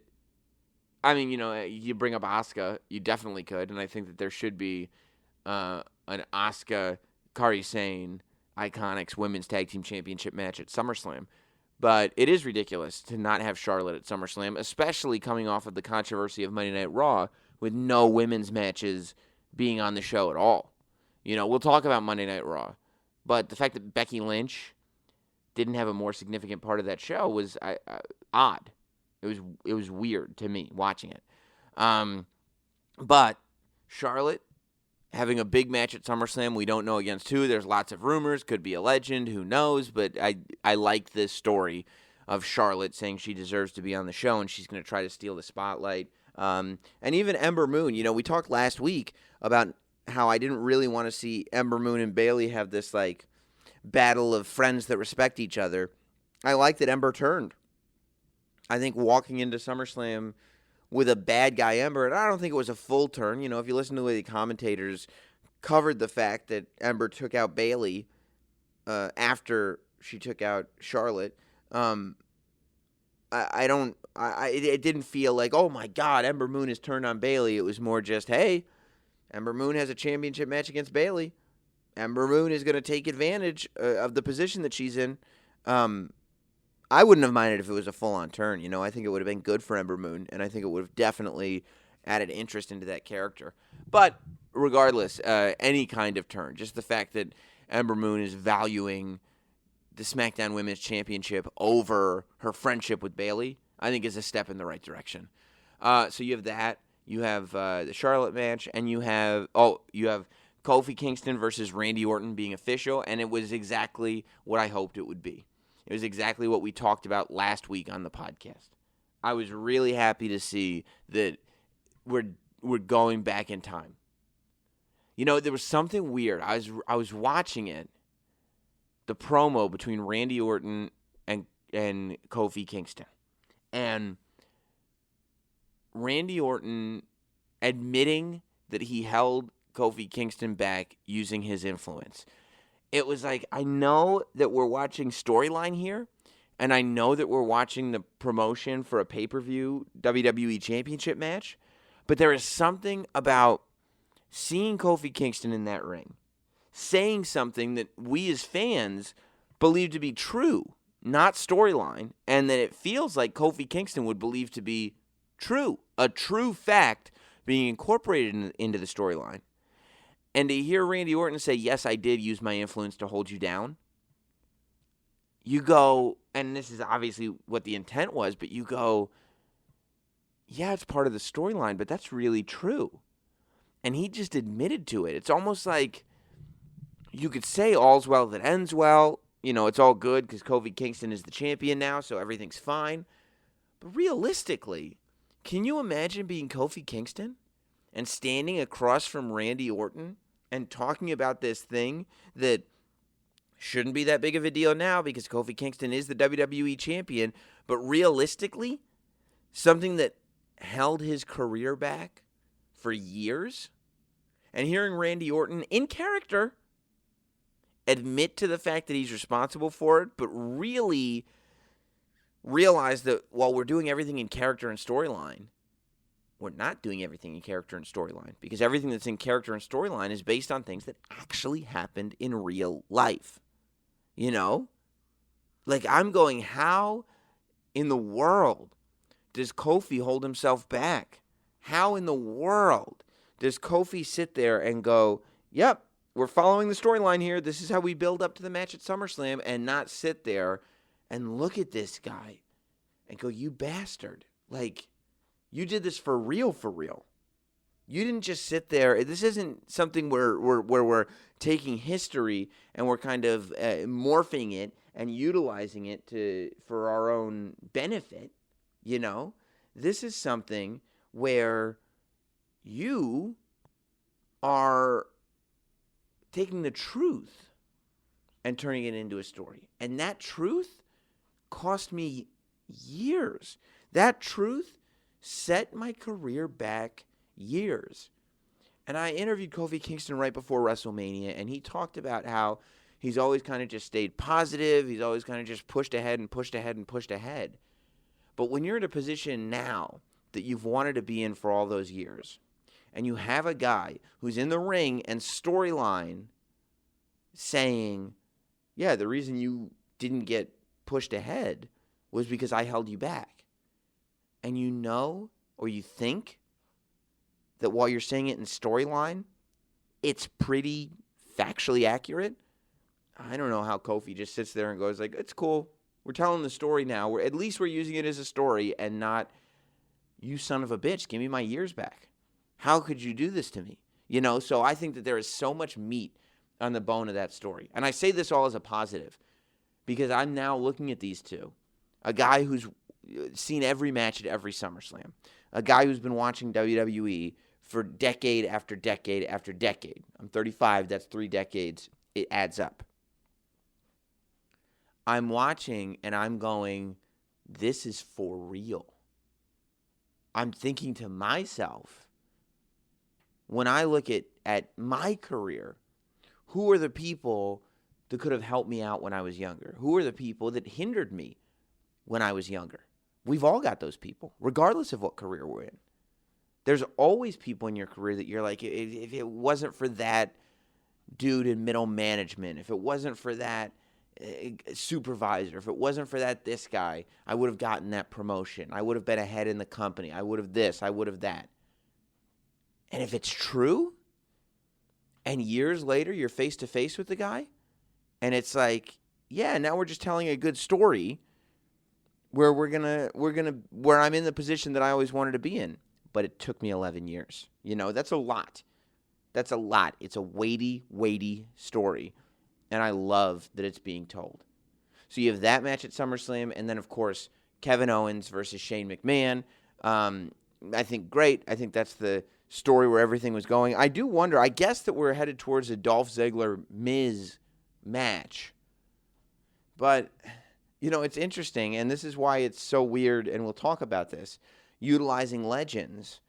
Speaker 3: I mean, you know, you bring up Asuka, you definitely could, and I think that there should be an Asuka Kairi Sane Iconics Women's Tag Team Championship match at SummerSlam. But it is ridiculous to not have Charlotte at SummerSlam, especially coming off of the controversy of Monday Night Raw with no women's matches being on the show at all. You know, we'll talk about Monday Night Raw, but the fact that Becky Lynch didn't have a more significant part of that show was odd. It was weird to me watching it. But Charlotte having a big match at SummerSlam, we don't know against who. There's lots of rumors. Could be a legend. Who knows? But I like this story of Charlotte saying she deserves to be on the show, and she's going to try to steal the spotlight. And even Ember Moon. You know, we talked last week about how I didn't really want to see Ember Moon and Bayley have this, like, battle of friends that respect each other. I like that Ember turned. I think walking into SummerSlam with a bad guy Ember, and I don't think it was a full turn. You know, if you listen to the way the commentators covered the fact that Ember took out Bayley after she took out Charlotte, it didn't feel like, oh my God, Ember Moon has turned on Bayley. It was more just, hey, Ember Moon has a championship match against Bayley. Ember Moon is going to take advantage of the position that she's in. I wouldn't have minded if it was a full-on turn. You know, I think it would have been good for Ember Moon, and I think it would have definitely added interest into that character. But regardless, any kind of turn, just the fact that Ember Moon is valuing the SmackDown Women's Championship over her friendship with Bayley, I think is a step in the right direction. So you have that. You have the Charlotte match, and you have Kofi Kingston versus Randy Orton being official, and it was exactly what I hoped it would be. It was exactly what we talked about last week on the podcast. I was really happy to see that we're going back in time. You know, there was something weird. I was watching it, the promo between Randy Orton and Kofi Kingston, and Randy Orton admitting that he held Kofi Kingston back using his influence. It was like, I know that we're watching storyline here, and I know that we're watching the promotion for a pay-per-view WWE Championship match, but there is something about seeing Kofi Kingston in that ring, saying something that we as fans believe to be true, not storyline, and that it feels like Kofi Kingston would believe to be true, a true fact being incorporated into the storyline. And to hear Randy Orton say, yes, I did use my influence to hold you down, you go, and this is obviously what the intent was, but you go, yeah, it's part of the storyline, but that's really true. And he just admitted to it. It's almost like you could say all's well that ends well. You know, it's all good because Kofi Kingston is the champion now, so everything's fine. But realistically, can you imagine being Kofi Kingston and standing across from Randy Orton and talking about this thing that shouldn't be that big of a deal now because Kofi Kingston is the WWE champion, but realistically, something that held his career back for years, and hearing Randy Orton in character admit to the fact that he's responsible for it, but really realize that while we're doing everything in character and storyline, we're not doing everything in character and storyline, because everything that's in character and storyline is based on things that actually happened in real life. You know? Like, I'm going, how in the world does Kofi hold himself back? How in the world does Kofi sit there and go, yep, we're following the storyline here. This is how we build up to the match at SummerSlam, and not sit there and look at this guy and go, you bastard. Like, you did this for real, for real. You didn't just sit there. This isn't something where we're taking history and we're kind of morphing it and utilizing it for our own benefit, you know? This is something where you are taking the truth and turning it into a story. And that truth cost me years. That truth set my career back years. And I interviewed Kofi Kingston right before WrestleMania, and he talked about how he's always kind of just stayed positive. He's always kind of just pushed ahead and pushed ahead and pushed ahead. But when you're in a position now that you've wanted to be in for all those years, and you have a guy who's in the ring and storyline saying, yeah, the reason you didn't get pushed ahead was because I held you back. And you know, or you think, that while you're saying it in storyline, it's pretty factually accurate. I don't know how Kofi just sits there and goes like, it's cool. We're telling the story now. At least we're using it as a story and not, you son of a bitch, give me my years back. How could you do this to me? You know, so I think that there is so much meat on the bone of that story. And I say this all as a positive because I'm now looking at these two. A guy who's seen every match at every SummerSlam. A guy who's been watching WWE for decade after decade after decade. I'm 35, that's 3 decades. It adds up. I'm watching and I'm going, this is for real. I'm thinking to myself, when I look at my career, who are the people that could have helped me out when I was younger? Who are the people that hindered me when I was younger? We've all got those people, regardless of what career we're in. There's always people in your career that you're like, if it wasn't for that dude in middle management, if it wasn't for that supervisor, if it wasn't for this guy, I would have gotten that promotion. I would have been ahead in the company. I would have this, I would have that. And if it's true, and years later you're face to face with the guy, and it's like, yeah, now we're just telling a good story where where I'm in the position that I always wanted to be in. But it took me 11 years. You know, that's a lot. That's a lot. It's a weighty, weighty story. And I love that it's being told. So you have that match at SummerSlam, and then, of course, Kevin Owens versus Shane McMahon. I think great. I think that's the story where everything was going. I do wonder, I guess that we're headed towards a Dolph Ziggler-Miz match. But, you know, it's interesting, and this is why it's so weird, and we'll talk about this, utilizing legends,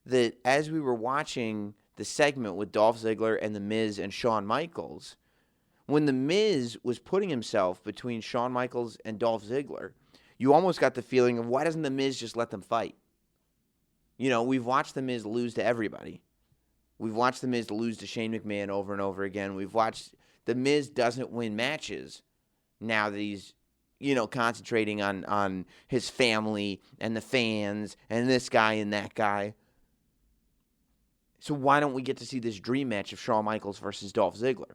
Speaker 3: that as we were watching the segment with Dolph Ziggler and The Miz and Shawn Michaels, when The Miz was putting himself between Shawn Michaels and Dolph Ziggler, you almost got the feeling of, why doesn't The Miz just let them fight? You know, we've watched The Miz lose to everybody. We've watched The Miz lose to Shane McMahon over and over again. We've watched The Miz doesn't win matches now that he's, you know, concentrating on his family and the fans and this guy and that guy. So why don't we get to see this dream match of Shawn Michaels versus Dolph Ziggler?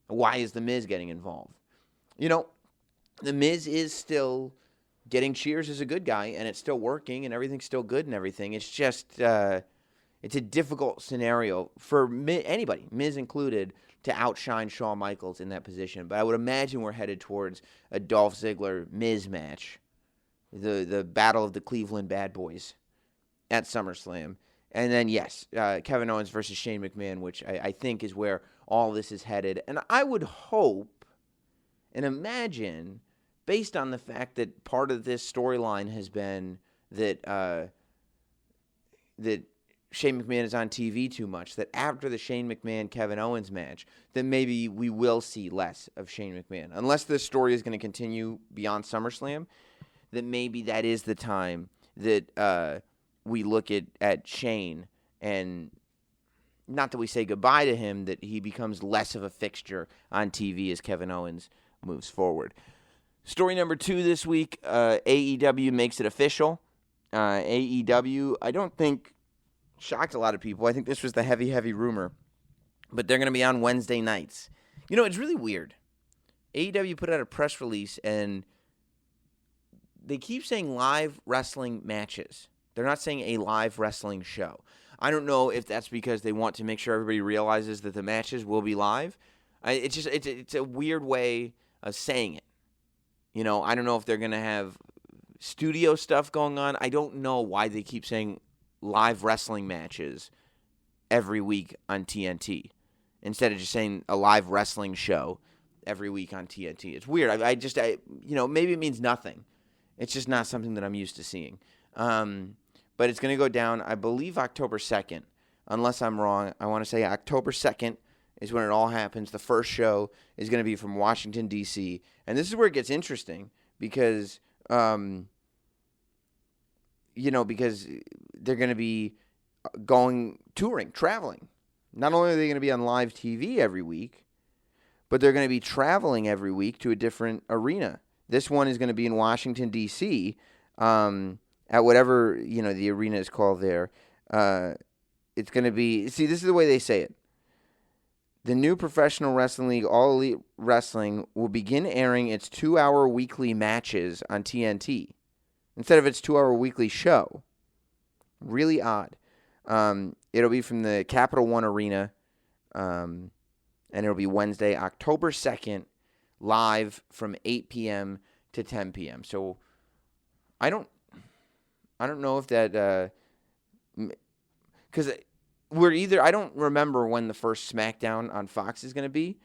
Speaker 3: Why is The Miz getting involved? You know, The Miz is still getting cheers as a good guy, and it's still working, and everything's still good and everything. It's just, it's a difficult scenario for anybody, Miz included, to outshine Shawn Michaels in that position. But I would imagine we're headed towards a Dolph Ziggler-Miz match, the Battle of the Cleveland Bad Boys at SummerSlam. And then, yes, Kevin Owens versus Shane McMahon, which I think is where all this is headed. And I would hope and imagine, based on the fact that part of this storyline has been that that Shane McMahon is on TV too much, that after the Shane McMahon-Kevin Owens match, then maybe we will see less of Shane McMahon. Unless this story is going to continue beyond SummerSlam, that maybe that is the time that we look at Shane, and not that we say goodbye to him, that he becomes less of a fixture on TV as Kevin Owens moves forward. Story number 2 this week, AEW makes it official. AEW, I don't think shocked a lot of people. I think this was the heavy rumor. But they're going to be on Wednesday nights. You know, it's really weird. AEW put out a press release, and they keep saying live wrestling matches. They're not saying a live wrestling show. I don't know if that's because they want to make sure everybody realizes that the matches will be live. It's a weird way of saying it. You know, I don't know if they're going to have studio stuff going on. I don't know why they keep saying live wrestling matches every week on TNT instead of just saying a live wrestling show every week on TNT. It's weird. Maybe it means nothing. It's just not something that I'm used to seeing. But it's going to go down, I believe, October 2nd. Unless I'm wrong, I want to say October 2nd is when it all happens. The first show is going to be from Washington, D.C. And this is where it gets interesting because, because they're going to be touring, traveling. Not only are they going to be on live TV every week, but they're going to be traveling every week to a different arena. This one is going to be in Washington, D.C., at whatever, the arena is called there. It's going to be, this is the way they say it. The new Professional Wrestling League, All Elite Wrestling, will begin airing its 2-hour weekly matches on TNT instead of its 2-hour weekly show. Really odd. It'll be from the Capital One Arena, and it'll be Wednesday, October 2nd, live from 8 p.m. to 10 p.m. So I don't know if that, because I don't remember when the first SmackDown on Fox is going to be,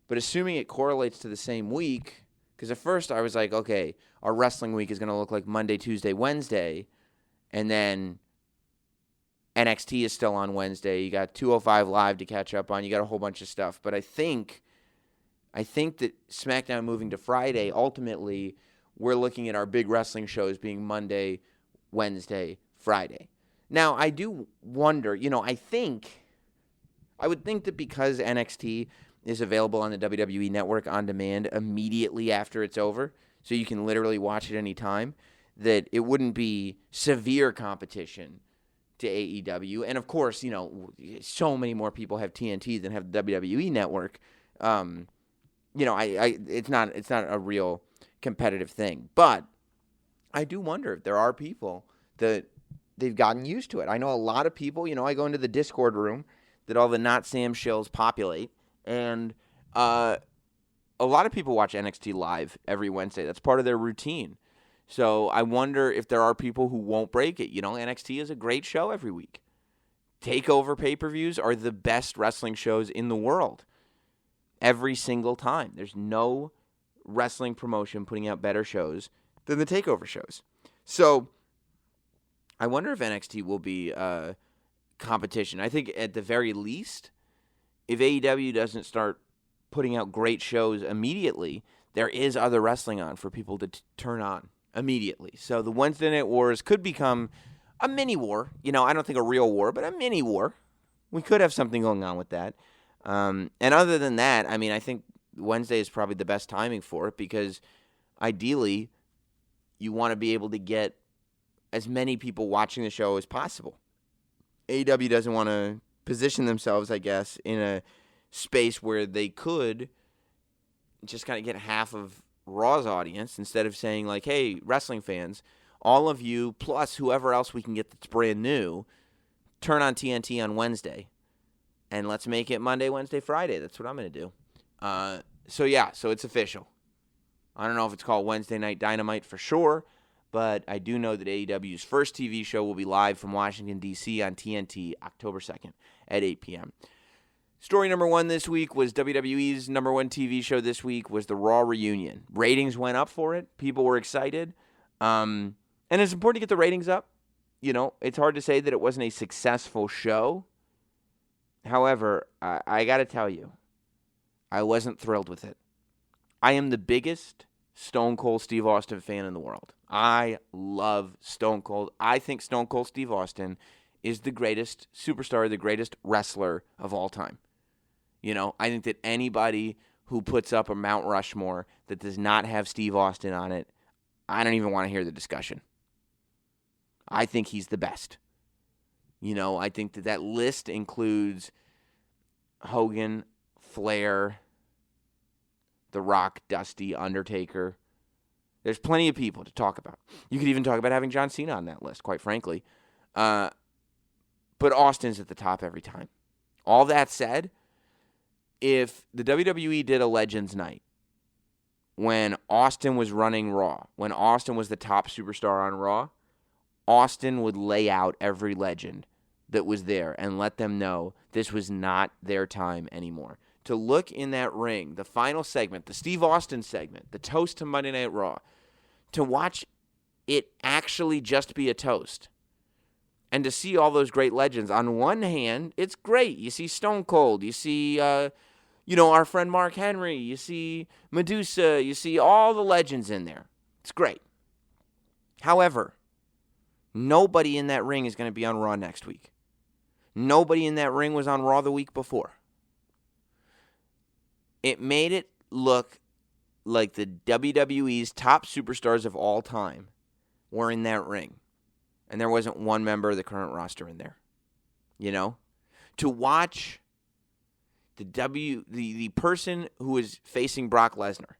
Speaker 3: but assuming it correlates to the same week, because at first I was like, okay, our wrestling week is going to look like Monday, Tuesday, Wednesday, and then NXT is still on Wednesday. You got 205 Live to catch up on. You got a whole bunch of stuff. But I think that SmackDown moving to Friday, ultimately, we're looking at our big wrestling shows being Monday, Wednesday, Friday. Now, I do wonder, I would think that because NXT is available on the WWE Network on demand immediately after it's over, so you can literally watch it anytime, that it wouldn't be severe competition to AEW. And of course, so many more people have TNT than have the WWE Network. It's not a real competitive thing. But I do wonder if there are people that they've gotten used to it. I know a lot of people, I go into the Discord room that all the Not Sam shills populate, and a lot of people watch NXT live every Wednesday. That's part of their routine. So I wonder if there are people who won't break it. NXT is a great show every week. Takeover pay-per-views are the best wrestling shows in the world every single time. There's no wrestling promotion putting out better shows than the Takeover shows. So I wonder if NXT will be competition. I think at the very least, if AEW doesn't start putting out great shows immediately, there is other wrestling on for people to turn on immediately. So the Wednesday Night Wars could become a mini war. I don't think a real war, but a mini war. We could have something going on with that. And other than that, I think Wednesday is probably the best timing for it because ideally you want to be able to get as many people watching the show as possible. AEW doesn't want to position themselves, I guess, in a space where they could just kind of get half of Raw's audience instead of saying, like, hey, wrestling fans, all of you plus whoever else we can get that's brand new, turn on TNT on Wednesday. And let's make it Monday, Wednesday, Friday. That's what I'm going to do. So it's official. I don't know if it's called Wednesday Night Dynamite for sure, but I do know that AEW's first TV show will be live from Washington, D.C. on TNT October 2nd at 8 p.m. Story number 1 this week was WWE's number 1 TV show this week was the Raw reunion. Ratings went up for it. People were excited. And it's important to get the ratings up. It's hard to say that it wasn't a successful show. However, I got to tell you, I wasn't thrilled with it. I am the biggest Stone Cold Steve Austin fan in the world. I love Stone Cold. I think Stone Cold Steve Austin is the greatest superstar, the greatest wrestler of all time. I think that anybody who puts up a Mount Rushmore that does not have Steve Austin on it, I don't even want to hear the discussion. I think he's the best. I think that list includes Hogan, Flair, The Rock, Dusty, Undertaker. There's plenty of people to talk about. You could even talk about having John Cena on that list, quite frankly. But Austin's at the top every time. All that said, if the WWE did a Legends Night when Austin was running Raw, when Austin was the top superstar on Raw, Austin would lay out every legend that was there and let them know this was not their time anymore. To look in that ring, the final segment, the Steve Austin segment, the toast to Monday Night Raw, to watch it actually just be a toast. And to see all those great legends. On one hand, it's great. You see Stone Cold. You see, our friend Mark Henry. You see Medusa. You see all the legends in there. It's great. However, nobody in that ring is going to be on Raw next week. Nobody in that ring was on Raw the week before. It made it look like the WWE's top superstars of all time were in that ring. And there wasn't one member of the current roster in there. To watch the person who is facing Brock Lesnar,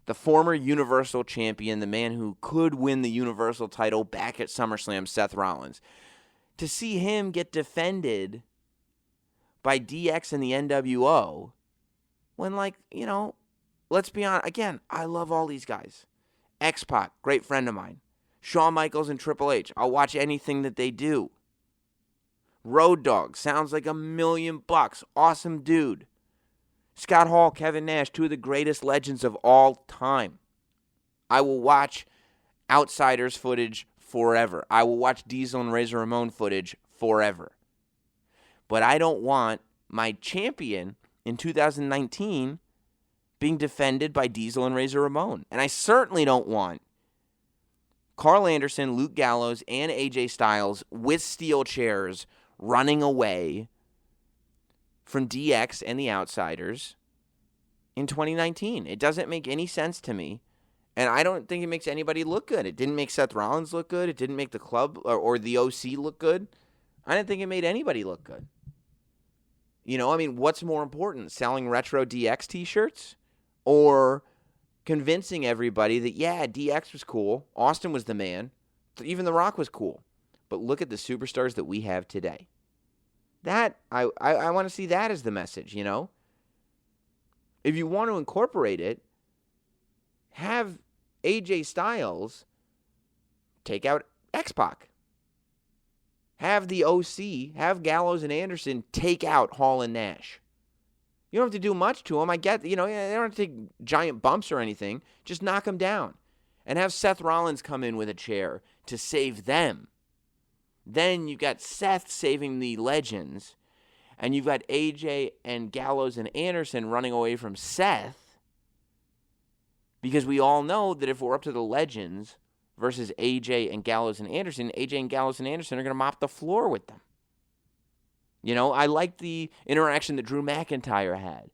Speaker 3: the former Universal Champion, the man who could win the Universal title back at SummerSlam, Seth Rollins, to see him get defended by DX and the NWO when, let's be honest, again, I love all these guys. X-Pac, great friend of mine. Shawn Michaels and Triple H. I'll watch anything that they do. Road Dogg sounds like $1 million. Awesome dude. Scott Hall, Kevin Nash, two of the greatest legends of all time. I will watch Outsiders footage forever. I will watch Diesel and Razor Ramon footage forever. But I don't want my champion in 2019 being defended by Diesel and Razor Ramon. And I certainly don't want Carl Anderson, Luke Gallows, and AJ Styles with steel chairs running away from DX and the Outsiders in 2019. It doesn't make any sense to me, and I don't think it makes anybody look good. It didn't make Seth Rollins look good. It didn't make the club or the OC look good. I didn't think it made anybody look good. What's more important, selling retro DX t-shirts or convincing everybody that, yeah, DX was cool, Austin was the man, even The Rock was cool, but look at the superstars that we have today. That, I want to see that as the message, If you want to incorporate it, have AJ Styles take out X-Pac. Have the OC, have Gallows and Anderson take out Hall and Nash. You don't have to do much to them. I get, they don't have to take giant bumps or anything. Just knock them down. And have Seth Rollins come in with a chair to save them. Then you've got Seth saving the legends. And you've got AJ and Gallows and Anderson running away from Seth. Because we all know that if we're up to the legends versus AJ and Gallows and Anderson, AJ and Gallows and Anderson are going to mop the floor with them. I liked the interaction that Drew McIntyre had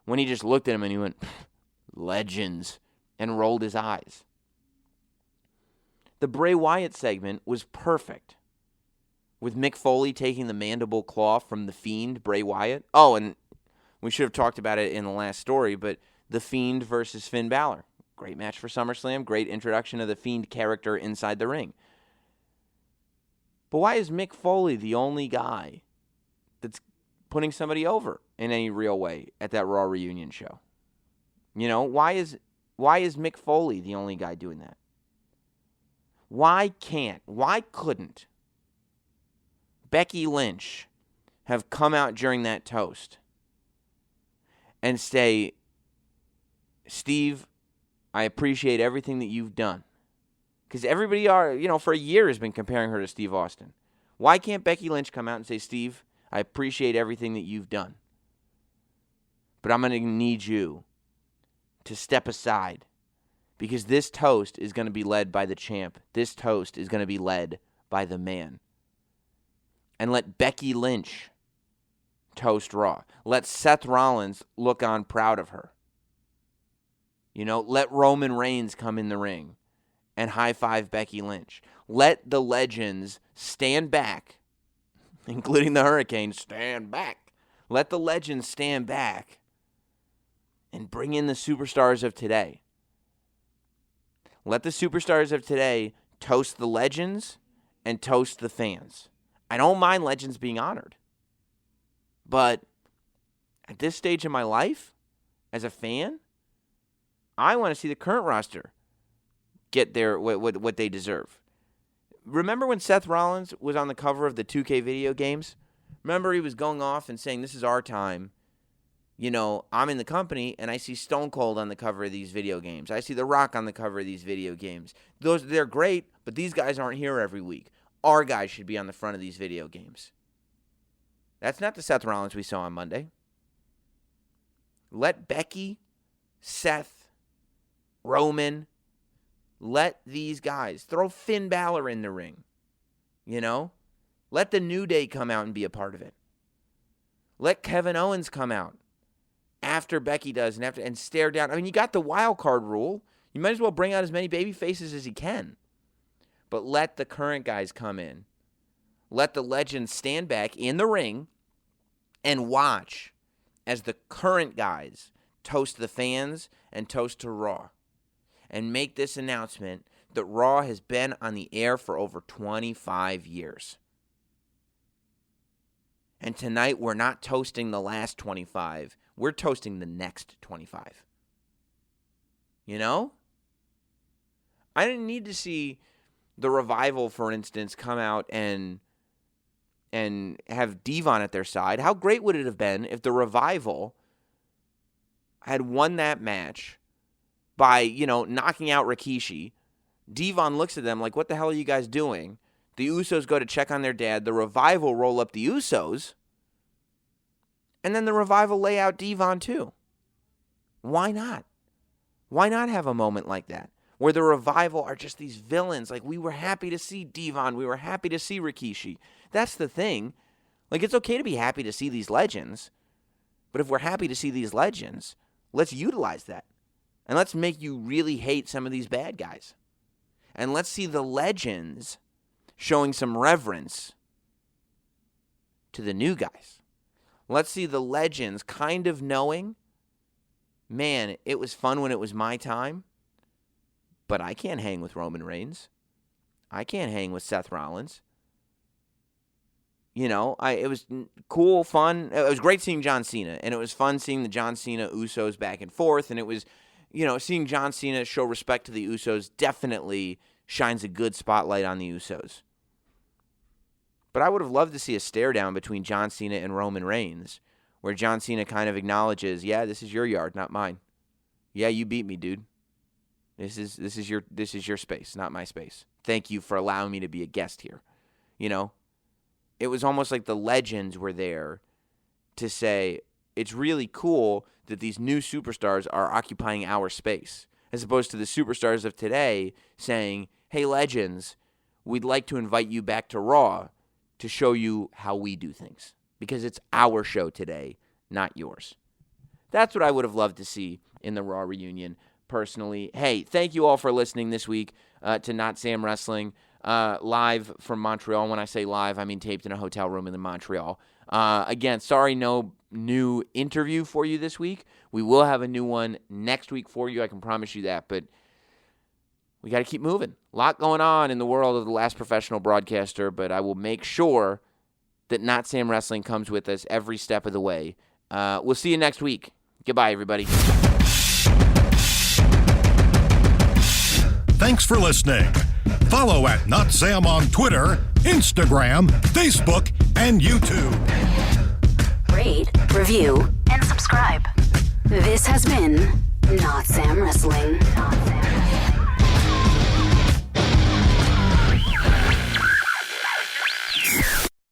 Speaker 3: when he just looked at him and he went, legends, and rolled his eyes. The Bray Wyatt segment was perfect, with Mick Foley taking the mandible claw from The Fiend, Bray Wyatt. Oh, and we should have talked about it in the last story, but The Fiend versus Finn Balor. Great match for SummerSlam. Great introduction of the Fiend character inside the ring. But why is Mick Foley the only guy that's putting somebody over in any real way at that Raw reunion show? Why is Mick Foley the only guy doing that? Why couldn't Becky Lynch have come out during that toast and say, Steve, I appreciate everything that you've done. Because everybody for a year has been comparing her to Steve Austin. Why can't Becky Lynch come out and say, Steve, I appreciate everything that you've done, but I'm going to need you to step aside because this toast is going to be led by the champ. This toast is going to be led by the man. And let Becky Lynch toast Raw. Let Seth Rollins look on proud of her. Let Roman Reigns come in the ring and high-five Becky Lynch. Let the legends stand back, including the Hurricane, stand back. Let the legends stand back and bring in the superstars of today. Let the superstars of today toast the legends and toast the fans. I don't mind legends being honored. But at this stage in my life, as a fan, I want to see the current roster get their what they deserve. Remember when Seth Rollins was on the cover of the 2K video games? Remember he was going off and saying, this is our time. I'm in the company, and I see Stone Cold on the cover of these video games. I see The Rock on the cover of these video games. They're great, but these guys aren't here every week. Our guys should be on the front of these video games. That's not the Seth Rollins we saw on Monday. Let Becky, Seth, Roman, let these guys. Throw Finn Balor in the ring. Let the New Day come out and be a part of it. Let Kevin Owens come out after Becky does and stare down. I mean, you got the wild card rule. You might as well bring out as many baby faces as you can. But let the current guys come in. Let the legends stand back in the ring and watch as the current guys toast the fans and toast to Raw. And make this announcement that Raw has been on the air for over 25 years. And tonight, we're not toasting the last 25. We're toasting the next 25. I didn't need to see the Revival, for instance, come out and have Devon at their side. How great would it have been if the Revival had won that match by, knocking out Rikishi? Devon looks at them like, what the hell are you guys doing? The Usos go to check on their dad. The Revival roll up the Usos. And then the Revival lay out Devon too. Why not? Why not have a moment like that? Where the Revival are just these villains. Like, we were happy to see Devon. We were happy to see Rikishi. That's the thing. Like, it's okay to be happy to see these legends. But if we're happy to see these legends, let's utilize that. And let's make you really hate some of these bad guys. And let's see the legends showing some reverence to the new guys. Let's see the legends kind of knowing, man, it was fun when it was my time, but I can't hang with Roman Reigns. I can't hang with Seth Rollins. It was cool, fun. It was great seeing John Cena, and it was fun seeing the John Cena Usos back and forth, and it was, seeing John Cena show respect to the Usos definitely shines a good spotlight on the Usos. But I would have loved to see a stare down between John Cena and Roman Reigns, where John Cena kind of acknowledges, yeah, this is your yard, not mine. Yeah, you beat me, dude. This is your space, not my space. Thank you for allowing me to be a guest here. It was almost like the legends were there to say, it's really cool that these new superstars are occupying our space, as opposed to the superstars of today saying, hey, legends, we'd like to invite you back to Raw to show you how we do things, because it's our show today, not yours. That's what I would have loved to see in the Raw reunion, personally. Hey, thank you all for listening this week to Not Sam Wrestling, live from Montreal. When I say live, I mean taped in a hotel room in Montreal. Again, sorry, no new interview for you this week. We will have a new one next week for you, I can promise you that, but we got to keep moving. A lot going on in the world of the last professional broadcaster, but I will make sure that Not Sam Wrestling comes with us every step of the way. We'll see you next week. Goodbye, everybody.
Speaker 2: Thanks for listening. Follow at Not Sam on Twitter, Instagram, Facebook, and YouTube.
Speaker 1: Rate, review, and subscribe. This has been Not Sam Wrestling. Not Sam Wrestling.